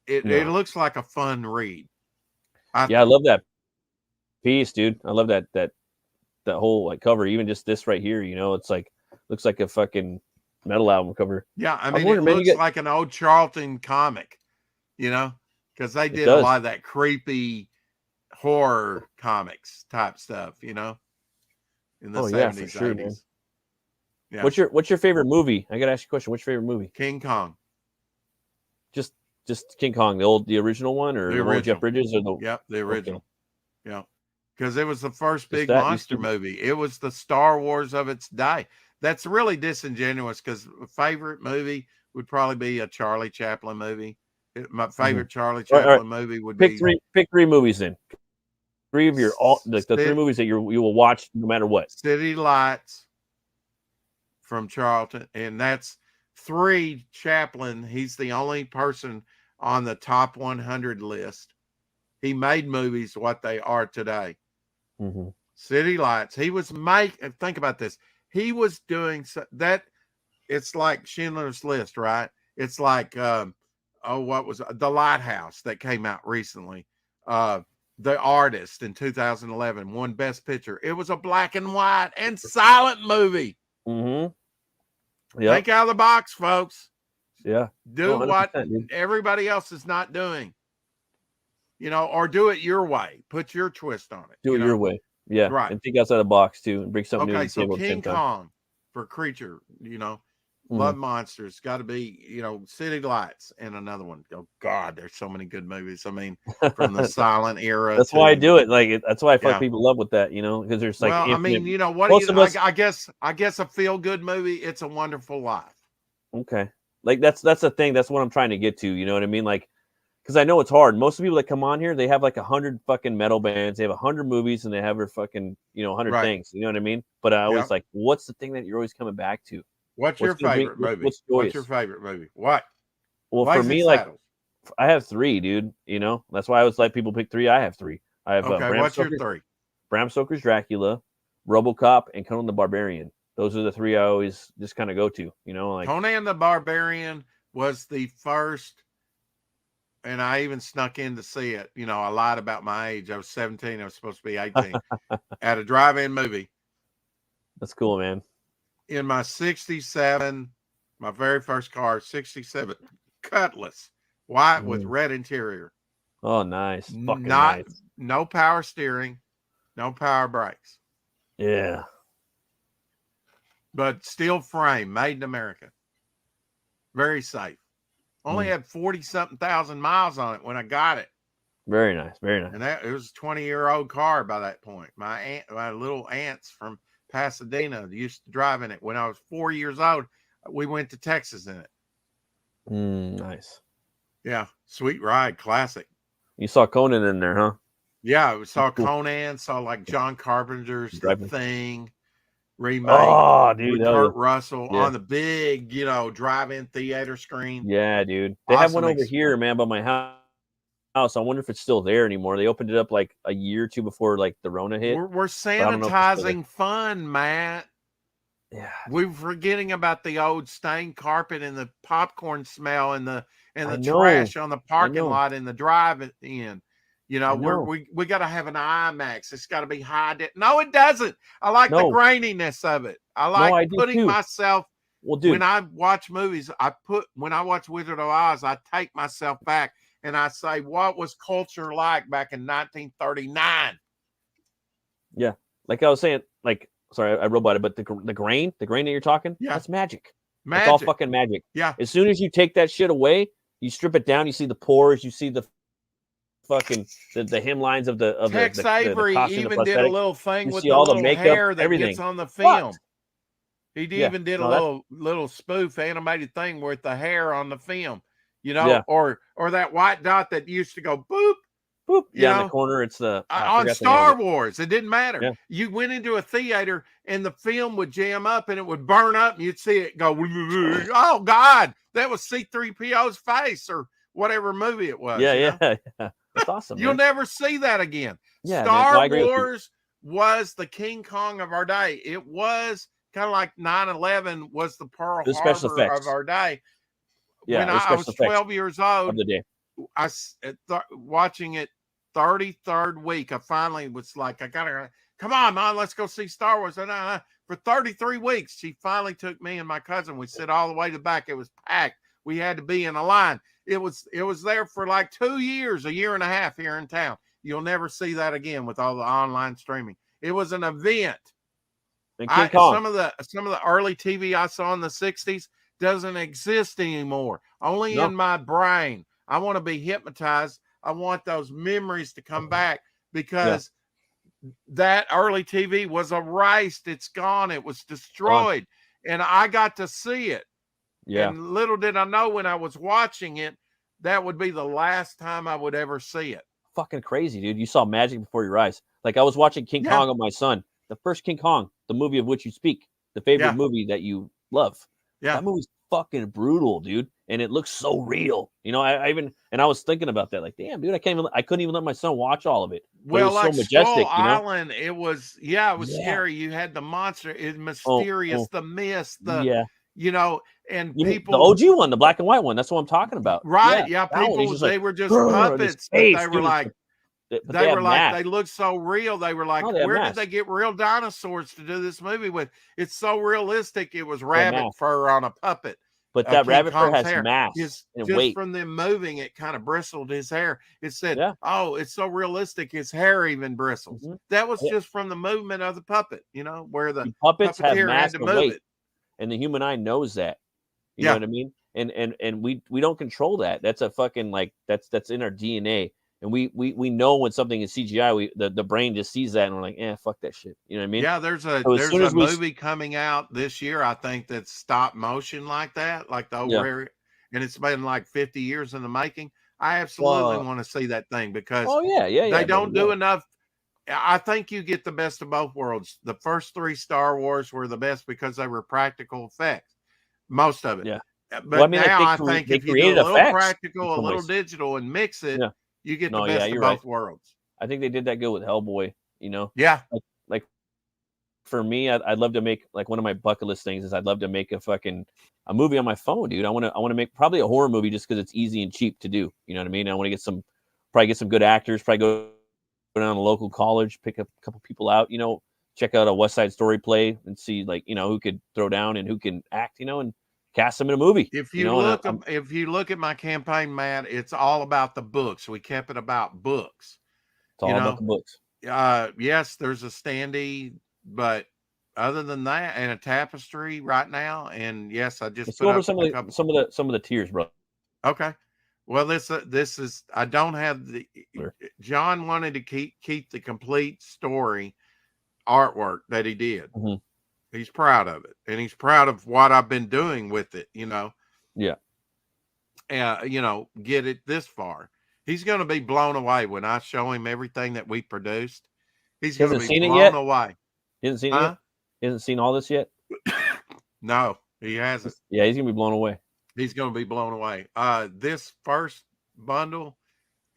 It looks like a fun read. I love that piece, dude. I love that whole like cover. Even just this right here, you know, it's like looks like a fucking metal album cover. Yeah, I mean, it looks like an old Charlton comic. You know, because they did a lot of that creepy horror comics type stuff, you know, in the 70s, sure, 80s. Man. Yeah. What's your favorite movie? I gotta ask you a question. What's your favorite movie? King Kong. Just King Kong, the original one, or the original Jeff Bridges, or the original. Okay. Yeah, because it was the first big monster movie. It was the Star Wars of its day. That's really disingenuous because a favorite movie would probably be a Charlie Chaplin movie. My favorite Charlie Chaplin movie would be pick three movies then. Three of your the three movies that you will watch no matter what. City Lights from Charlton, and that's 3 Chaplin. He's the only person on the top 100 list. He made movies what they are today. Mm-hmm. City Lights. He was think about this. He was doing that. It's like Schindler's List, right? It's like what was The Lighthouse that came out recently? The Artist in 2011 won Best Picture. It was a black and white and silent movie. Mm-hmm. Yeah. Think out of the box, folks. Yeah. Do what everybody else is not doing. You know, or do it your way. Put your twist on it. Do it your way. Yeah. Right. And think outside the box too and bring something new to the table. Okay, so King Kong for creature, you know. Love monsters, got to be, you know, City Lights, and another one. Oh God, there's so many good movies. I mean, from the silent era. That's why I do it. Like that's why I fuck people love with that, you know, because there's like. Well, I mean, you know, I guess a feel good movie. It's a Wonderful Life. Okay, like that's the thing. That's what I'm trying to get to. You know what I mean? Like, because I know it's hard. Most of the people that come on here, they have like 100 fucking metal bands. They have 100 movies, and they have their fucking 100 things. You know what I mean? But I always like, what's the thing that you're always coming back to? What's your favorite movie? What's your favorite movie? What? Well, for me, like I have 3, dude. You know, that's why I always let people pick 3. I have 3. I have Okay, what's your 3? Bram Stoker's Dracula, RoboCop, and Conan the Barbarian. Those are the 3 I always just kind of go to. You know, like Conan the Barbarian was the first, and I even snuck in to see it. You know, I lied about my age. I was 17. I was supposed to be 18 at a drive-in movie. That's cool, man. In my 67, my very first car, 67 Cutlass, white with red interior. Oh, nice. Fucking nice. No power steering, no power brakes. Yeah. But steel frame, made in America. Very safe. Only had 40-something thousand miles on it when I got it. Very nice. Very nice. And it was a 20-year-old car by that point. My little aunts from Pasadena used to drive in it. When I was 4 years old, we went to Texas in it. Nice. Yeah. Sweet ride. Classic. You saw Conan in there, huh? Yeah. We saw Conan, saw like John Carpenter's The Thing remake. Oh, dude. With Kurt Russell on the big, drive-in theater screen. Yeah, dude. They have one over here, man, by my house. I wonder if it's still there anymore. They opened it up like a year or 2 before like the Rona hit. We're sanitizing fun, Matt. Yeah. We're forgetting about the old stained carpet and the popcorn smell and the trash on the parking lot and the drive-in. You know, we got to have an IMAX. It's got to be high. No, it doesn't. I like the graininess of it. I like putting myself. Well, dude, when I watch movies, when I watch Wizard of Oz, I take myself back and I say, what was culture like back in 1939? Yeah, like I was saying, like. Sorry, I wrote about it, but the grain that you're talking, that's magic. It's all fucking magic. Yeah. As soon as you take that shit away, you strip it down, you see the pores, you see the fucking the hemlines of the Tex Avery even did a little thing with the little makeup, hair that everything. gets on the film. He even did a little spoof animated thing with the hair on the film, or that white dot that used to go boop. Boop. Yeah, in the corner, it's on Star Wars. It didn't matter. Yeah. You went into a theater and the film would jam up and it would burn up and you'd see it go, oh God, that was C-3PO's face or whatever movie it was. Yeah. That's awesome. You'll never see that again. Yeah, Star Wars was the King Kong of our day. It was kind of like 9/11 was the Pearl Harbor of our day. Yeah, when I was 12 years old, of the day. I watching it 33rd week. I finally was like, I gotta come on, Mom, let's go see Star Wars. And for 33 weeks, she finally took me and my cousin. We sit all the way to the back. It was packed. We had to be in a line. It was there for like 2 years, a year and a half here in town. You'll never see that again with all the online streaming. It was an event. Some of the early TV I saw in the 60s doesn't exist anymore. Only in my brain. I want to be hypnotized. I want those memories to come back because that early TV was erased. It's gone. It was destroyed. And I got to see it. Yeah. And little did I know when I was watching it, that would be the last time I would ever see it. Fucking crazy, dude. You saw magic before your eyes. Like I was watching King Kong with my son. The first King Kong, the movie of which you speak, the favorite movie that you love. Yeah. That movie's fucking brutal, dude. And it looks so real. I was thinking about that. Like, damn, dude, I couldn't even let my son watch all of it. Well, it was like so majestic, Skull Island, it was scary. You had the monster, it's mysterious, the mist, and people, the OG one, the black and white one. That's what I'm talking about. Right. Yeah. People, they were just puppets. They were like, they looked so real. They were like, where did they get real dinosaurs to do this movie with? It's so realistic. It was rabbit fur on a puppet. But that rabbit fur has mass and just weight. From them moving, it kind of bristled his hair. It said, oh, it's so realistic. His hair even bristles. Mm-hmm. That was just from the movement of the puppet, where the puppets have mass and weight. And the human eye knows that. You know what I mean? And we don't control that. That's a fucking that's in our DNA. And we know when something is CGI, the brain just sees that and we're like, fuck that shit. You know what I mean? Yeah, there's a movie coming out this year, I think, that's stop motion like that, like the over and it's been like 50 years in the making. I absolutely want to see that thing because they don't do enough. I think you get the best of both worlds. The first 3 Star Wars were the best because they were practical effects, most of it. Yeah. But now I think they if you do a created little effects practical, a some little ways. digital, and mix it, Yeah. you get No, the best of you're both right. worlds. I think they did that good with Hellboy. Yeah. Like for me, I'd love to make, like, one of my bucket list things is I'd love to make a movie on my phone, dude. I want to make probably a horror movie just because it's easy and cheap to do. You know what I mean? I want to probably get some good actors, probably go down to a local college, pick up a couple people out, check out a West Side Story play and see, like, who could throw down and who can act, and cast them in a movie. If you look at my campaign, Matt, it's all about the books. We kept it about books. It's all about the books. Yes, there's a standee, but other than that, and a tapestry right now, and yes, I just Let's put go over up some of the tiers, bro. Okay. Well, this is I don't have the John wanted to keep the complete story artwork that he did. Mm-hmm. He's proud of it, and he's proud of what I've been doing with it. Yeah. Get it this far. He's going to be blown away when I show him everything that we produced. He's going to be blown away. He hasn't seen it yet? He hasn't seen all this yet? No, he hasn't. Yeah, he's going to be blown away. He's going to be blown away. This first bundle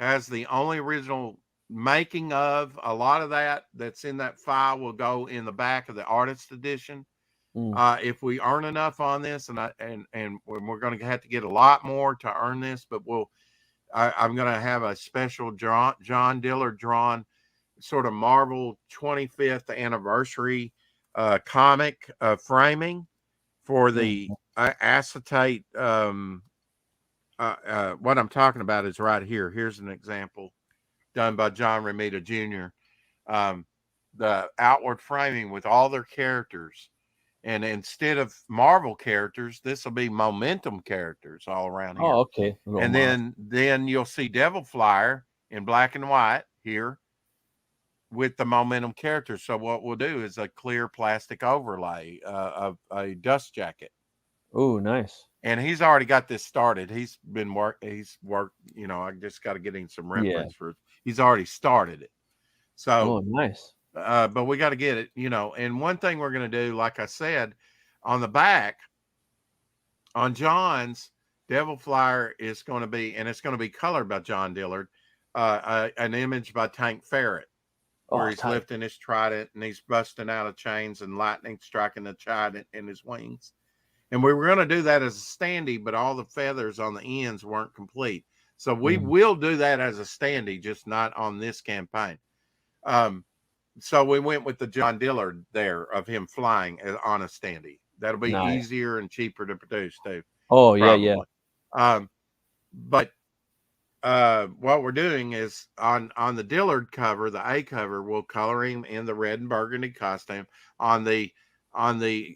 has the only original making of. A lot of that's in that file will go in the back of the artist edition. If we earn enough on this, and we're going to have to get a lot more to earn this, but I'm going to have a special John Dillard drawn sort of Marvel 25th anniversary comic framing for the acetate. What I'm talking about is right here. Here's an example done by John Romita Jr. The outward framing with all their characters. And instead of Marvel characters, this will be Momentum characters all around here. Oh, okay. And then you'll see Devil Flyer in black and white here with the Momentum characters. So what we'll do is a clear plastic overlay of a dust jacket. Oh, nice. And he's already got this started. He's worked, I just got to get him some reference for it. He's already started it. So nice. But we got to get it, and one thing we're going to do, like I said, on the back, on John's, Devil Flyer is going to be, and it's going to be colored by John Dillard, an image by Tank Ferret, where he's lifting his trident and he's busting out of chains and lightning striking the trident in his wings. And we were going to do that as a standee, but all the feathers on the ends weren't complete. So we will do that as a standee, just not on this campaign. So we went with the John Dillard there of him flying on a standee. That'll be easier and cheaper to produce too. Oh, probably. yeah. But what we're doing is on the Dillard cover, the A cover, we'll color him in the red and burgundy costume. On the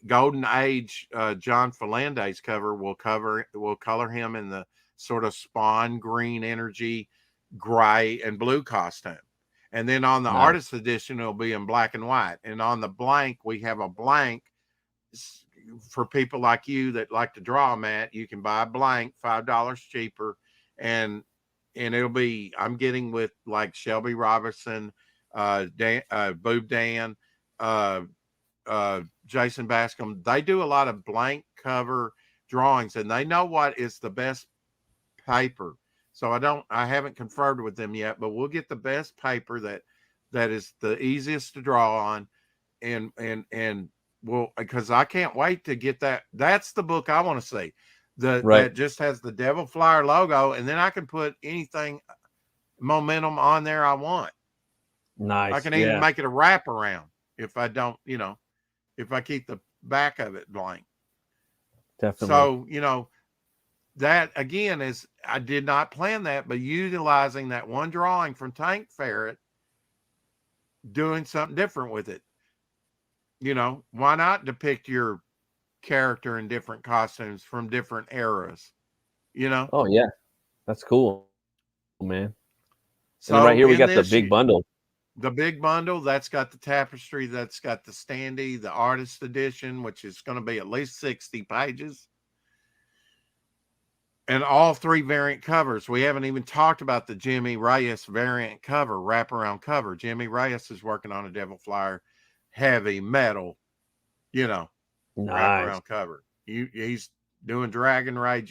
Golden Age John Falandes cover, we'll color him in the sort of Spawn green energy, gray and blue costume. And then on the artist edition, it'll be in black and white. And on the blank, we have a blank for people like you that like to draw, Matt. You can buy a blank, $5 cheaper. And it'll be, I'm getting with like Shelby Robinson, Boob Dan, Jason Bascom. They do a lot of blank cover drawings, and they know what is the best paper. So I haven't confirmed with them yet, but we'll get the best paper that is the easiest to draw on. And we'll, because I can't wait to get that. That's the book I want to see. That just has the Devil Flyer logo, and then I can put anything Momentum on there I want. Nice. I can even make it a wraparound if I don't, if I keep the back of it blank. Definitely. So, that again is, I did not plan that, but utilizing that one drawing from Tank Ferret, doing something different with it. Why not depict your character in different costumes from different eras? Oh yeah, that's cool, man. So right here we got the big bundle. The big bundle that's got the tapestry, that's got the standee, the artist edition, which is going to be at least 60 pages. And all 3 variant covers. We haven't even talked about the Jimmy Reyes variant cover, wraparound cover. Jimmy Reyes is working on a Devil Flyer heavy metal, Nice. wraparound cover. He's doing Dragon Rage.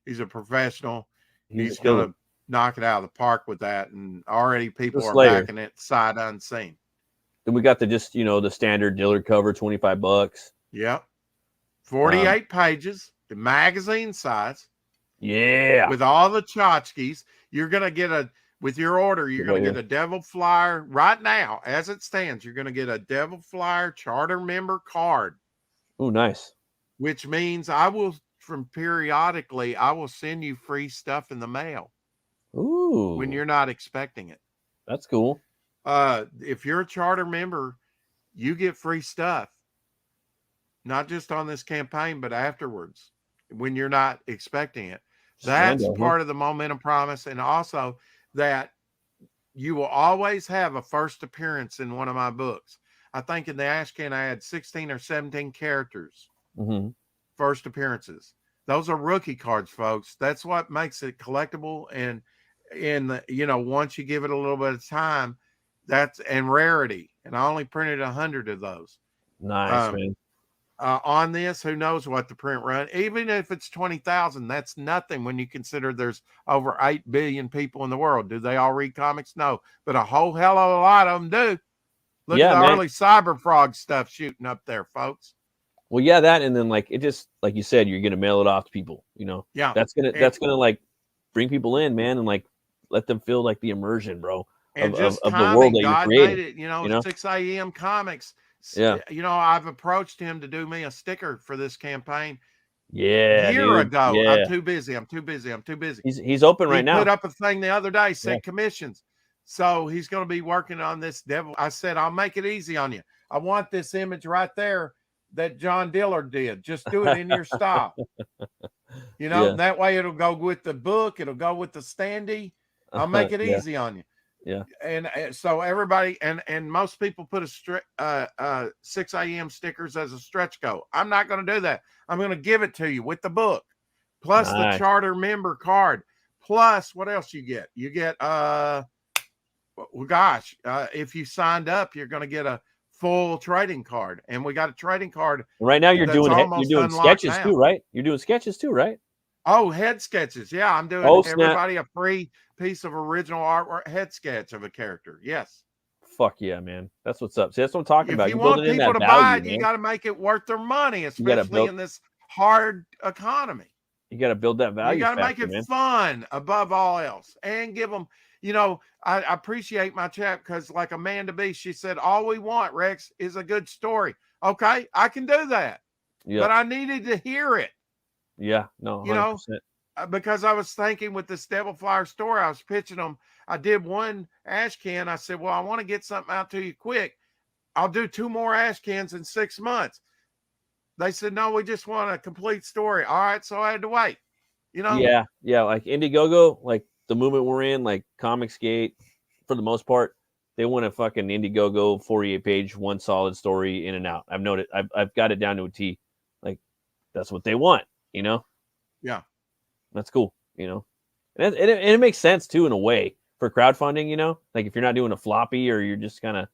He's a professional. He's a going killer. to knock it out of the park with that. And already people are Slayer. backing it sight unseen. Then we got the standard Dillard cover, $25. Yep. 48 pages, the magazine size. Yeah. With all the tchotchkes, you're going to get with your order, you're going to get a Devill flyer right now. As it stands, you're going to get a Devill flyer charter member card. Oh, nice. Which means periodically, I will send you free stuff in the mail. Ooh. When you're not expecting it. That's cool. If you're a charter member, you get free stuff. Not just on this campaign, but afterwards when you're not expecting it. That's part of the Momentum Promise. And also that you will always have a first appearance in one of my books. I think in the Ashcan, I had 16 or 17 characters. First appearances. Those are rookie cards, folks. That's what makes it collectible. And once you give it a little bit of time, and rarity. And I only printed 100 of those. Nice, man. On this, who knows what the print run, even if it's 20,000, that's nothing when you consider there's over 8 billion people in the world. Do they all read comics? No, but a whole hell of a lot of them do. Look at the early Cyber Frog stuff shooting up there, folks. Well, yeah, that, and then it just, like you said, you're gonna mail it off to people. Yeah, that's gonna bring people in, man, and let them feel the immersion, bro, of the world that you're creating. Made it, 6 a.m. Comics. Yeah, I've approached him to do me a sticker for this campaign. Yeah, a year ago. Yeah. I'm too busy. He's open right now. He put up a thing the other day, said commissions. So he's going to be working on this Devill. I said, I'll make it easy on you. I want this image right there that John Dillard did. Just do it in your style. That way it'll go with the book. It'll go with the standee. I'll make it easy on you. Yeah. And so everybody, and most people put 6 a.m. stickers as a stretch goal. I'm not going to do that. I'm going to give it to you with the book, plus the charter member card, plus what else you get? You get, if you signed up, you're going to get a full trading card, and we got a trading card right now. You're doing sketches too, right? You're doing sketches too, right? Oh, head sketches. Yeah, I'm doing everybody a free piece of original artwork, head sketch of a character. Yes. Fuck yeah, man. That's what's up. See, that's what I'm talking about. If you want people to buy it, you got to make it worth their money, especially in this hard economy. You got to build that value. You got to make it fun above all else, and give them. I appreciate my chat because, like Amanda B, she said, all we want, Rex, is a good story. Okay, I can do that. Yep. But I needed to hear it. Yeah, no, 100%. Because I was thinking with this Devill Flyer story, I was pitching them. I did one ash can. I said, well, I want to get something out to you quick. I'll do 2 more ash cans in 6 months. They said, no, we just want a complete story. All right, so I had to wait. Yeah, like Indiegogo, like the movement we're in, like Comicsgate, for the most part, they want a fucking Indiegogo 48-page, one solid story in and out. I've noted, I've got it down to a T. Like that's what they want, Yeah, that's cool, and it makes sense too in a way for crowdfunding. Like if you're not doing a floppy or you're just kind of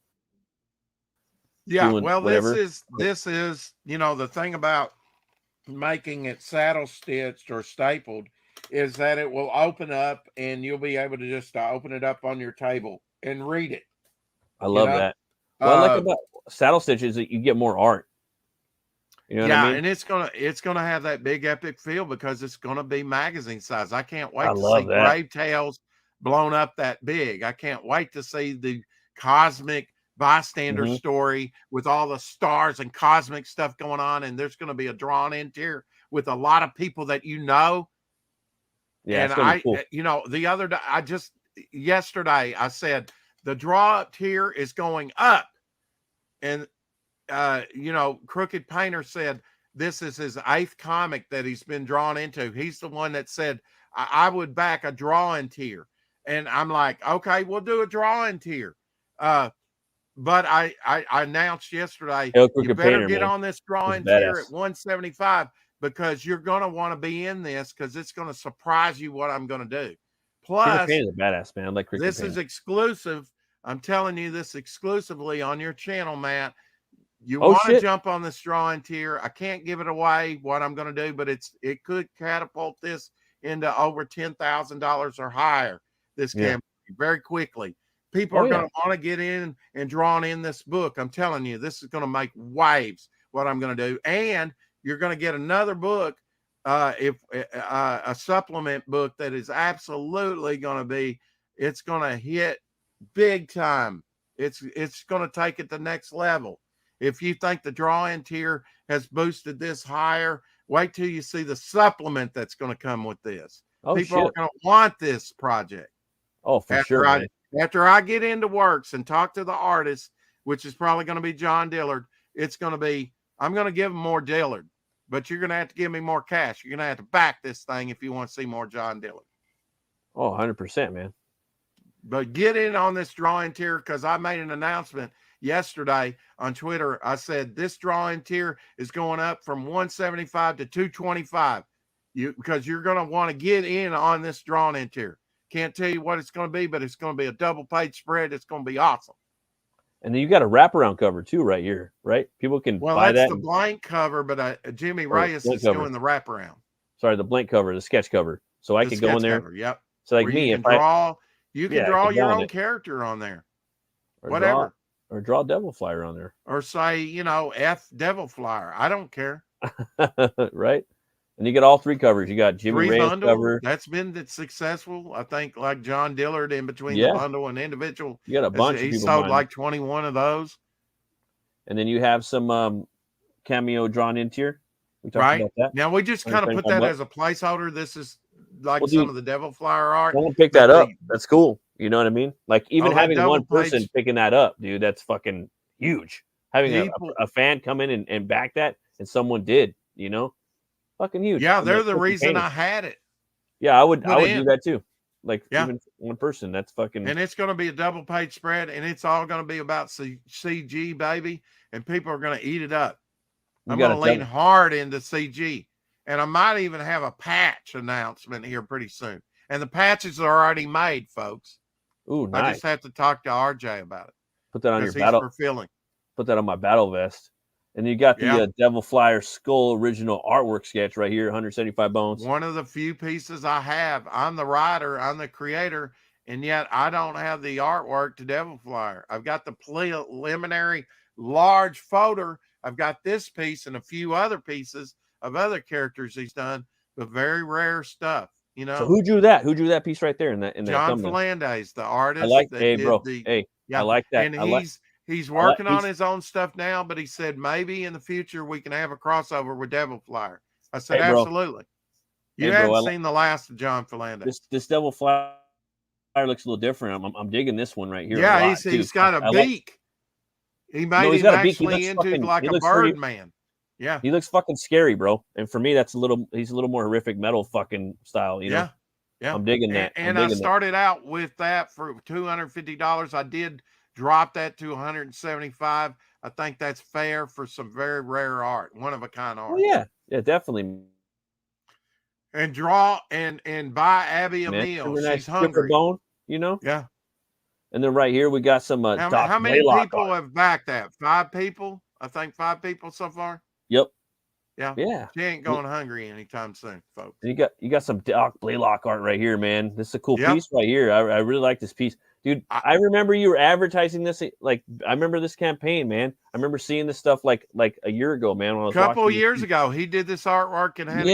well, whatever. this is the thing about making it saddle stitched or stapled is that it will open up and you'll be able to just open it up on your table and read it. I love that. What I like about saddle stitch is that you get more art. You know what I mean? And it's gonna have that big epic feel because it's gonna be magazine size. I can't wait to see Brave Tales blown up that big. I can't wait to see the cosmic bystander story with all the stars and cosmic stuff going on, and there's gonna be a drawn interior with a lot of people that Yeah, and cool. the other day, yesterday I said the draw up tier is going up, and Crooked Painter said this is his 8th comic that he's been drawn into. He's the one that said I would back a drawing tier, and I'm like, okay, we'll do a drawing tier. But I announced yesterday, you better get on this drawing tier at 175 because you're going to want to be in this because it's going to surprise you what I'm going to do. Plus, is a badass, man. Like this is exclusive. I'm telling you this exclusively on your channel, Matt. You Oh, want to shit. jump on this drawing tier. I can't give it away what I'm going to do, but it could catapult this into over $10,000 or higher. This campaign very quickly. People are going to want to get in and drawn in this book. I'm telling you, this is going to make waves. What I'm going to do, and you're going to get another book, if a supplement book that is absolutely going to be. It's going to hit big time. It's going to take it to the next level. If you think the draw-in tier has boosted this higher, wait till you see the supplement that's going to come with this. People are going to want this project. Oh, for sure. After I get into works and talk to the artist, which is probably going to be John Dillard, it's going to be, I'm going to give him more Dillard, but you're going to have to give me more cash. You're going to have to back this thing if you want to see more John Dillard. Oh, 100%, man. But get in on this drawing tier, because I made an announcement yesterday on Twitter. I said this drawing tier is going up from 175 to 225. Because you're going to want to get in on this drawing tier. Can't tell you what it's going to be, but it's going to be a double page spread. It's going to be awesome. And then you got a wraparound cover too, right here, right? People can buy that. Well, that's the blank cover, but Jimmy Reyes is doing the wraparound. Sorry, the blank cover, the sketch cover. So I could go in there. Cover, yep. So like where me, you can draw your own character on there. Or whatever. Draw Devil Flyer on there. Or say, F Devil Flyer. I don't care. Right? And you got all three covers. You got Jimmy Reyes cover. That's been successful. I think like John Dillard in between the bundle and individual. You got a bunch of people. He sold like 21 of those. And then you have some cameo drawn in tier. We talked about that. Now we just kind of put that as a placeholder. This is like some of the Devil Flyer art. Don't pick that up. That's cool. You know what I mean? Like even having one person picking that up, dude, that's fucking huge. Having a fan come in and back that, and someone did, fucking huge. Yeah, they're the reason I had it. Yeah, I would do that too. Like even one person, that's fucking. And it's going to be a double page spread, and it's all going to be about CG, baby, and people are going to eat it up. I'm going to lean hard into CG, and I might even have a patch announcement here pretty soon. And the patches are already made, folks. Ooh, nice. I just have to talk to RJ about it. Put that on your battle. Put that on my battle vest. And you got the Devil Flyer Skull original artwork sketch right here, 175 bones. One of the few pieces I have. I'm the writer, I'm the creator, and yet I don't have the artwork to Devil Flyer. I've got the preliminary large folder. I've got this piece and a few other pieces of other characters he's done, but very rare stuff. So who drew that? Who drew that piece right there in that? John Fernandez, the artist. I like. Hey, bro. I like that. And he's working on his own stuff now, but he said maybe in the future we can have a crossover with Devil Flyer. I said absolutely. You haven't seen the last of John Fernandez. This Devil Flyer looks a little different. I'm digging this one right here. Yeah, he's got a beak. He made him actually into like a bird man. Yeah, he looks fucking scary, bro. And for me, he's a little more horrific metal fucking style. Yeah. I'm digging that. And I started out with that for $250. I did drop that to $175. I think that's fair for some very rare art, one of a kind art. Oh, yeah, definitely. And draw and buy Abby a meal. She's hungry. Bone, Yeah. And then right here we got some. How many people have backed that? 5 people. I think 5 people so far. Yep. Yeah. She ain't going hungry anytime soon, folks. And you got some Doc Blalock art right here, man. This is a cool piece right here. I really like this piece, dude. I remember you were advertising this. Like I remember this campaign, man. I remember seeing this stuff like a year ago, man. When I was a couple of years ago, he did this artwork and had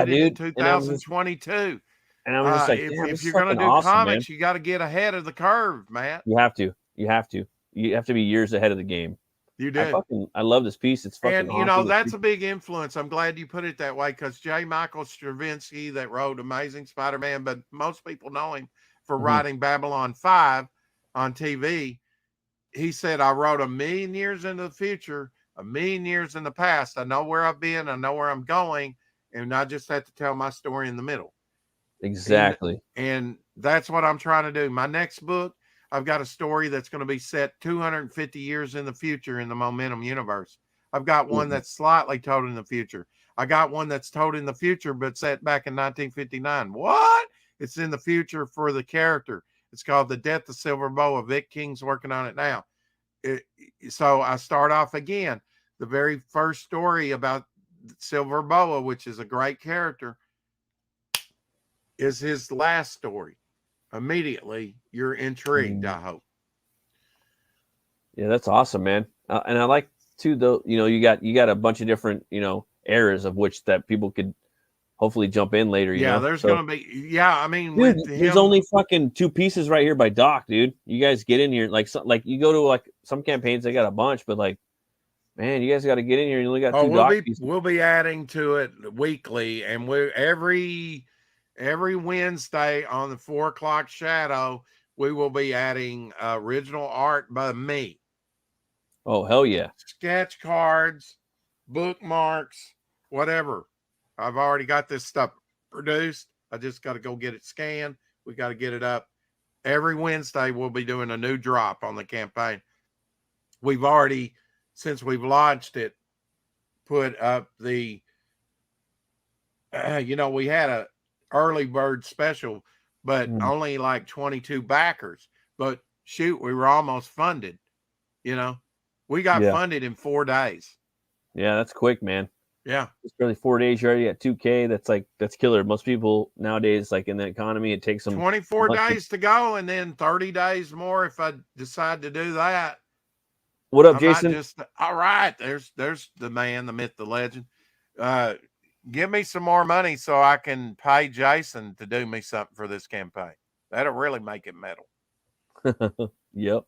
it in 2022. And I was just like, if you're going to do comics, you got to get ahead of the curve, Matt. You have to. You have to be years ahead of the game. You do. I love this piece. It's fucking awesome. And that's a big influence. I'm glad you put it that way, because J. Michael Straczynski that wrote Amazing Spider-Man, but most people know him for writing Babylon 5 on TV. He said, I wrote 1,000,000 years into the future, 1,000,000 years in the past. I know where I've been. I know where I'm going. And I just have to tell my story in the middle. Exactly. And that's what I'm trying to do. My next book, I've got a story that's going to be set 250 years in the future in the Momentum universe. I've got one that's slightly told in the future. I got one that's told in the future, but set back in 1959. What? It's in the future for the character. It's called The Death of Silver Boa. Vic King's working on it now. So I start off again. the very first story about Silver Boa, which is a great character, is his last story. Immediately, you're intrigued, I hope. Yeah, that's awesome, man. And I like too, though, you got a bunch of different, eras of which that people could hopefully jump in later. There's going to be, I mean, dude, with there's him, only fucking 2 pieces right here by Doc, dude. You guys get in here, like you go to like some campaigns, they got a bunch, but like, man, you guys got to get in here. You only got 2 Doc pieces. We'll be adding to it weekly, and we're every Wednesday on the 4 o'clock shadow, we will be adding original art by me. Oh, hell yeah. Sketch cards, bookmarks, whatever. I've already got this stuff produced. I just got to go get it scanned. We got to get it up. Every Wednesday, we'll be doing a new drop on the campaign. We've already, since we've launched it, put up the, we had a early bird special, but only like 22 backers. But shoot, we were almost funded. We got funded in 4 days. Yeah, that's quick, man. Yeah. It's barely 4 days. You're already at 2K. That's killer. Most people nowadays, like in the economy, it takes them 24 days to go, and then 30 days more if I decide to do that. What up, Jason? All right. There's the man, the myth, the legend. Give me some more money so I can pay Jason to do me something for this campaign. That'll really make it metal. Yep.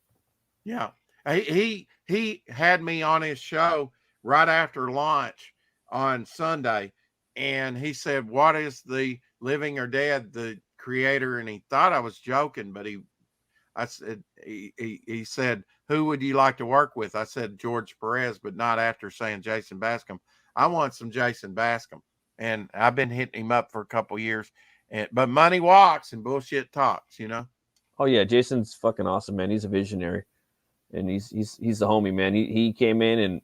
Yeah. He had me on his show right after launch on Sunday, and he said, "What is the Living or Dead, the creator?" And he thought I was joking, but he said, "Who would you like to work with?" I said George Perez, but not after saying Jason Bascom. I want some Jason Bascom, and I've been hitting him up for a couple years. But money walks and bullshit talks, Oh yeah, Jason's fucking awesome, man. He's a visionary, and he's the homie, man. He came in and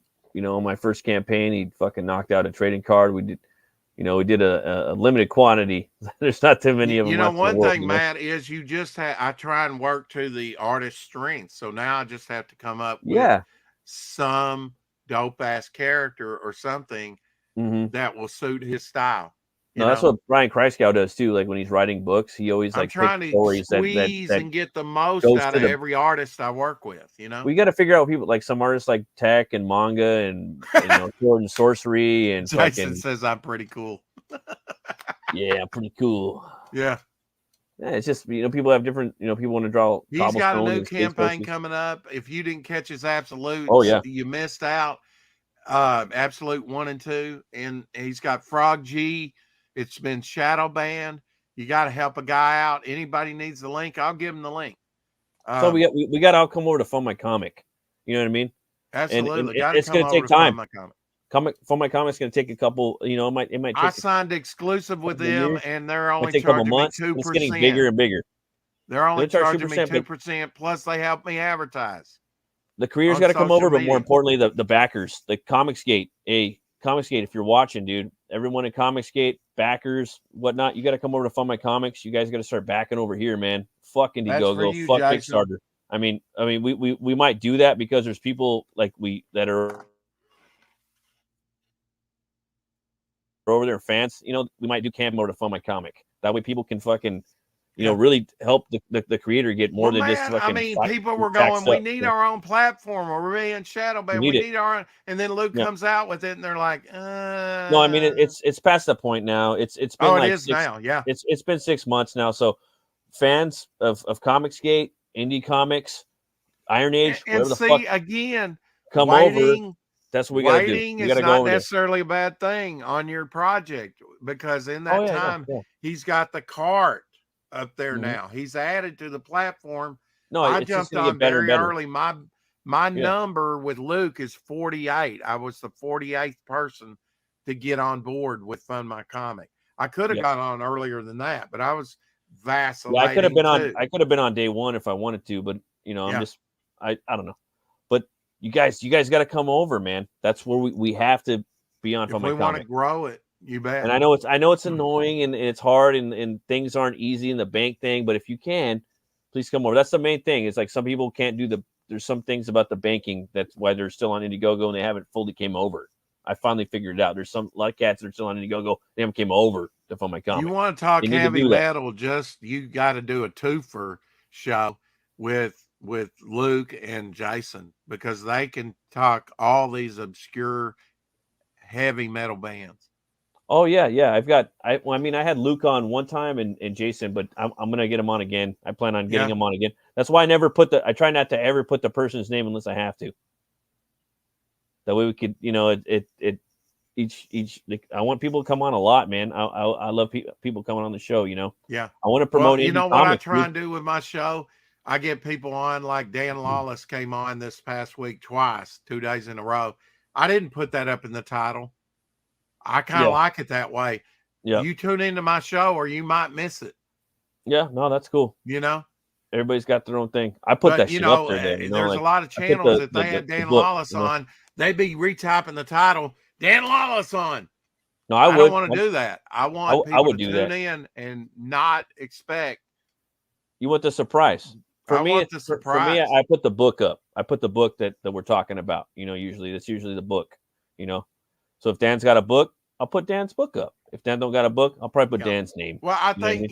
my first campaign, he fucking knocked out a trading card. We did a limited quantity. There's not too many of them. One thing, Matt, is you just I try and work to the artist's strengths. So now I just have to come up with some dope ass character or something that will suit his style. That's what Brian Christgau does too. Like when he's writing books, he always like trying to stories squeeze and get the most out of every artist I work with. We got to figure out people like some artists like tech and manga and sword and sorcery and Jason says I'm pretty cool. Yeah, I'm pretty cool. Yeah. Yeah, it's just people have different people want to draw. He's got a new campaign coming up. If you didn't catch his Absolute, you missed out. Absolute 1 and 2, and he's got Frog G. It's been shadow banned. You got to help a guy out. Anybody needs the link, I'll give him the link. So we got to all come over to Fund My Comic. You know what I mean? Absolutely. And it's going to take time. Fund My Comic's going to take a couple. It might. Take I signed exclusive with them, and they're only charging me 2%. It's getting bigger and bigger. They're only charging me 2%. Plus, they help me advertise. The creators got to come over, but more importantly, the backers, the Comicsgate. Comicsgate, if you're watching, dude, everyone at Comicsgate, backers, whatnot, you got to come over to Fund My Comics. You guys got to start backing over here, man. Fuck Indiegogo, fuck Jason. Kickstarter. I mean, we might do that because there's people like that are over there, fans. We might do camping over to Fund My Comic. That way, people can fucking. Really help the creator get more than just fucking. People were going, we need our own platform, or we're being shadow banned. We need our own. And then Luke comes out with it, and they're like, No, I mean it's past the point now. It's been it is now. Yeah, it's been 6 months now. So fans of Comicsgate, Indie Comics, Iron Age, and whatever the fuck, again, come over. That's what we got to do. Waiting is not necessarily a bad thing on your project, because in that time he's got the cart up there now. He's added to the platform. No, I jumped on very early. My number with Luke is 48. I was the 48th person to get on board with Fund My Comic. I could have got on earlier than that, but I was vacillating. I could have been on day one if I wanted to, but I'm just I don't know. But you guys got to come over, man. That's where we have to be on Fund My Comic. We want to grow it. You bet. And I know it's annoying and it's hard and things aren't easy in the bank thing, but if you can, please come over. That's the main thing. It's like some people can't do the there's some things about the banking that's why they're still on Indiegogo and they haven't fully came over. I finally figured it out. There's a lot of cats that are still on Indiegogo. They haven't came over to fund my comic. You want to talk heavy metal? You got to do a twofer show with Luke and Jason, because they can talk all these obscure heavy metal bands. Oh yeah. I had Luke on one time and Jason, but I'm gonna get him on again. I plan on getting him on again. That's why I try not to ever put the person's name unless I have to. That way we could, I want people to come on a lot, man. I love people coming on the show, Yeah. I want to promote. You know what I try and do with my show? I get people on, like Dan Lawless came on this past week twice, 2 days in a row. I didn't put that up in the title. I kind of like it that way. Yeah. You tune into my show or you might miss it. Yeah, no, that's cool. Everybody's got their own thing. I put that shit up there. There's a lot of channels that they had Dan Lawless on. They'd be retyping the title, Dan Lawless on. No, I don't want to do that. I want people to tune in and not expect. You want the surprise. For me, I put the book up. I put the book that we're talking about. Usually that's usually the book. So if Dan's got a book, I'll put Dan's book up. If Dan don't got a book, I'll probably put Dan's name. Well, I think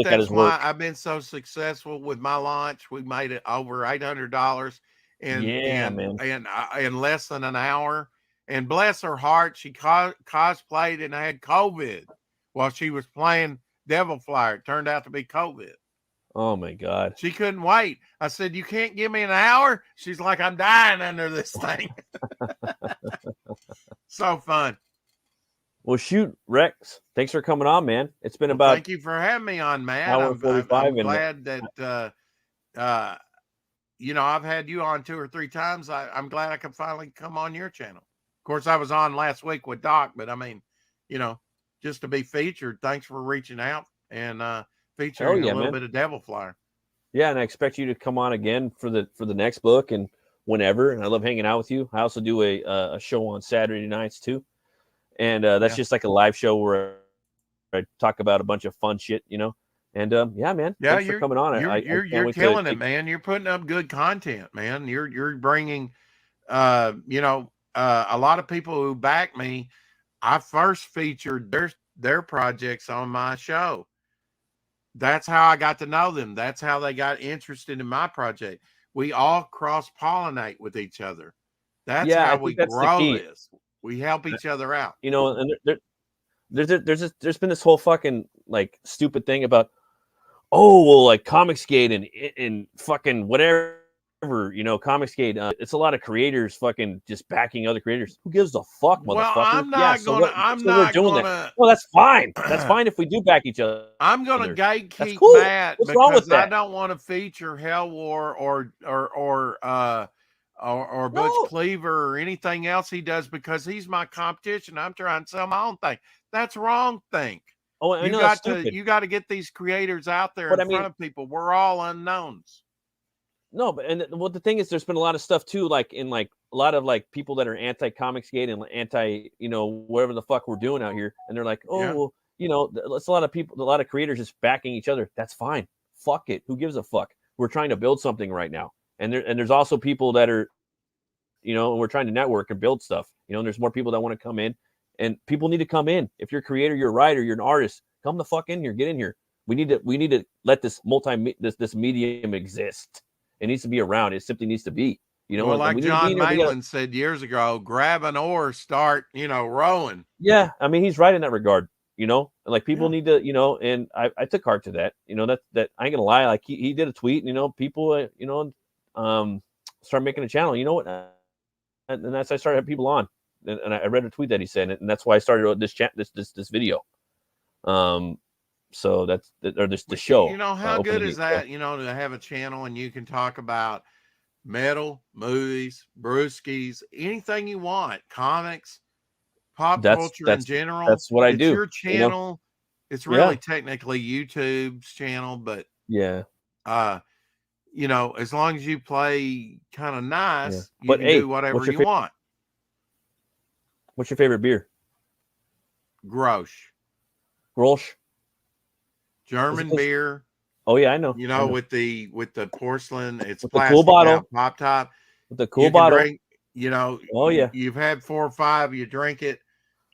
that's why I've been so successful with my launch. We made it over $800 in less than an hour. And bless her heart, she cosplayed and had COVID while she was playing Devil Flyer. It turned out to be COVID. Oh my God. She couldn't wait. I said, "You can't give me an hour?" She's like, "I'm dying under this thing." So fun. Well, shoot, Rex, thanks for coming on, man. It's been thank you for having me on, man. I'm glad that I've had you on 2 or 3 times. I'm glad I could finally come on your channel. Of course, I was on last week with Doc, but I mean, just to be featured, thanks for reaching out and featuring a little bit of Devil Flyer. Yeah, and I expect you to come on again for the next book and whenever. And I love hanging out with you. I also do a show on Saturday nights too, and that's just like a live show where I talk about a bunch of fun shit, And man, thanks for coming on. You're killing it, man. You're putting up good content, man. You're bringing, a lot of people who back me. I first featured their projects on my show. That's how I got to know them. That's how they got interested in my project. We all cross-pollinate with each other. That's how we grow this. We help each other out. And there's been this whole fucking like stupid thing about, like Comicsgate and fucking whatever, Comicsgate. It's a lot of creators fucking just backing other creators. Who gives a fuck, motherfucker? Well, I'm not gonna. That. Well, that's fine. That's fine if we do back each other. I'm gonna gatekeep Matt because I don't want to feature Hell War or Butch Cleaver or anything else he does because he's my competition. I'm trying to sell my own thing. That's wrong thing. Oh, I know you got to get these creators out there in front of people. We're all unknowns. No, but the thing is, there's been a lot of stuff too, like in like a lot of like people that are anti-Comicsgate and anti, whatever the fuck we're doing out here, and they're like, it's a lot of people, a lot of creators just backing each other. That's fine. Fuck it. Who gives a fuck? We're trying to build something right now, and there's also people that are, and we're trying to network and build stuff. And there's more people that want to come in, and people need to come in. If you're a creator, you're a writer, you're an artist, come the fuck in here. Get in here. We need to let this this medium exist. It needs to be around. It simply needs to be, Well, like John Mayland said years ago, grab an oar, start, rowing. Yeah, I mean, he's right in that regard. Like people need to, and I took heart to that. That I ain't gonna lie. Like he did a tweet. People, start making a channel. You know what? And that's I started having people on, and I read a tweet that he said, and that's why I started this video. So that's the show. How good is that? To have a channel and you can talk about metal, movies, brewskis, anything you want, comics, pop culture in general. That's what I do. It's your channel. It's really technically YouTube's channel, but as long as you play kind of nice, you can do whatever you want. What's your favorite beer? Grolsch. Grolsch. German beer. Oh yeah, I know. You know, with the porcelain, it's with the plastic cool bottle, now, pop top. with the cool You can bottle. drink, you know, Oh yeah, you've had 4 or 5, you drink it.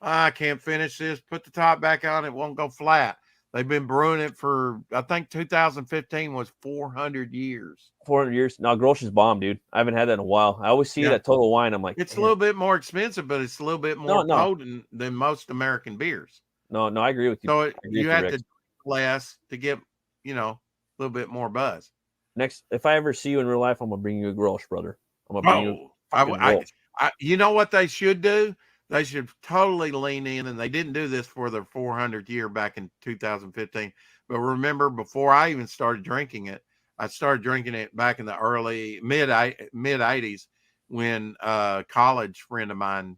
I can't finish this. Put the top back on, it won't go flat. They've been brewing it for, I think 2015 was 400 years. 400 years. No, Grolsch's bomb, dude. I haven't had that in a while. I always see it at Total Wine. I'm like, it's a little bit more expensive, but it's a little bit more potent than most American beers. No, I agree with you. So you have to less to get, you know, a little bit more buzz. Next, if I ever see you in real life, I'm gonna bring you a Grolsch, brother. I'm gonna bring you. You know what they should do? They should totally lean in, and they didn't do this for their 400th year back in 2015. But remember, before I even started drinking it, I started drinking it back in the early mid 80s when a college friend of mine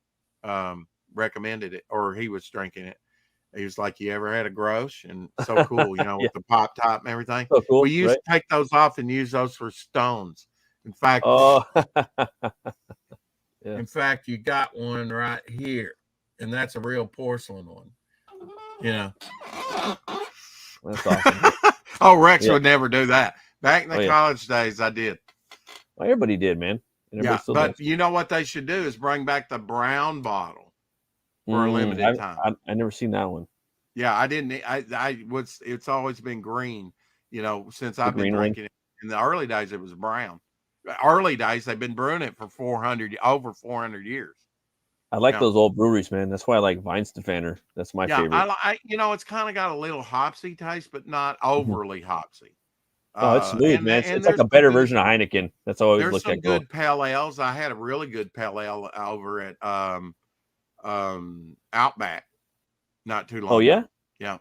recommended it, or he was drinking it. He was like, "You ever had a Grolsch?" And so cool, you know, with the pop top and everything. So cool, we used to take those off and use those for stones. In fact, in fact, you got one right here, and that's a real porcelain one. You know, that's awesome. Oh, Rex would never do that. Back in the college days, I did. Well, everybody did, man. But you know what they should do is bring back the brown bottle for a limited time. I never seen that one. Yeah, I didn't. It's always been green. You know, since I've been drinking it. In the early days, it was brown. Early days, they've been brewing it for over 400 years. I like those old breweries, man. That's why I like Weinstefaner. That's my favorite. You know, it's kind of got a little hopsy taste, but not overly hopsy. Oh, it's smooth, man. It's like a better version of Heineken. That's always looked like. There's some good pale ales. I had a really good pale ale over at Outback not too long. Oh yeah, yeah.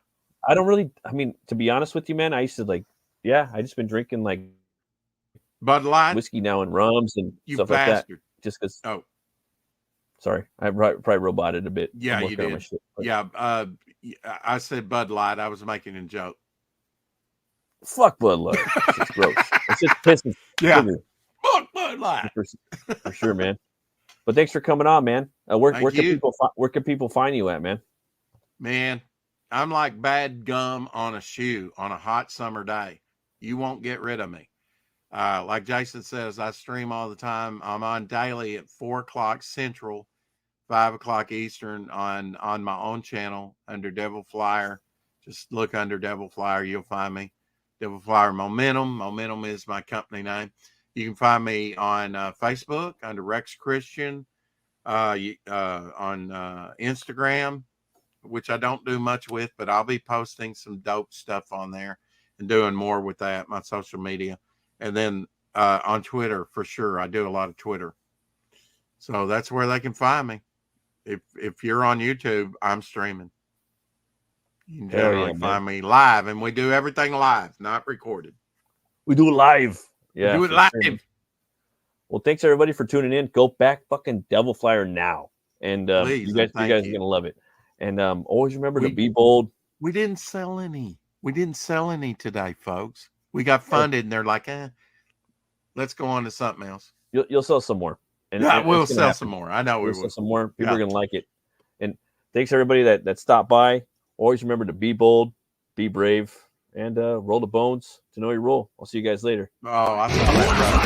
I don't really. I mean, to be honest with you, man, I used to like. Yeah, I just been drinking like Bud Light whiskey now and rums and stuff like that. Just because. Oh, sorry, I probably roboted a bit. Yeah, you did. I said Bud Light. I was making a joke. Fuck Bud Light. It's gross. It's just pissing. Yeah. Fuck Bud Light. For sure, man. But thanks for coming on, man. Where can people find you at, man? Man, I'm like bad gum on a shoe on a hot summer day. You won't get rid of me. Like Jason says, I stream all the time. I'm on daily at 4:00 Central, 5:00 Eastern on my own channel under Devill Flyer. Just look under Devill Flyer. You'll find me. Devill Flyer Momentum. Momentum is my company name. You can find me on Facebook under Rex Christian, on Instagram, which I don't do much with, but I'll be posting some dope stuff on there and doing more with that, my social media. And then on Twitter, for sure. I do a lot of Twitter. So that's where they can find me. If you're on YouTube, I'm streaming. You can generally find me live, and we do everything live, not recorded. We do it live. Yeah, do it live. Sure. Well, thanks everybody for tuning in. Go back fucking Devill Flyer now, and you guys are gonna love it. And always remember to be bold. We didn't sell any. We didn't sell any today, folks. We got funded, and they're like, let's go on to something else. You'll sell some more. And we'll sell some more. I know we will. Sell some more. People are gonna like it. And thanks everybody that stopped by. Always remember to be bold, be brave, and roll the bones to know your role. I'll see you guys later. Oh, I saw that.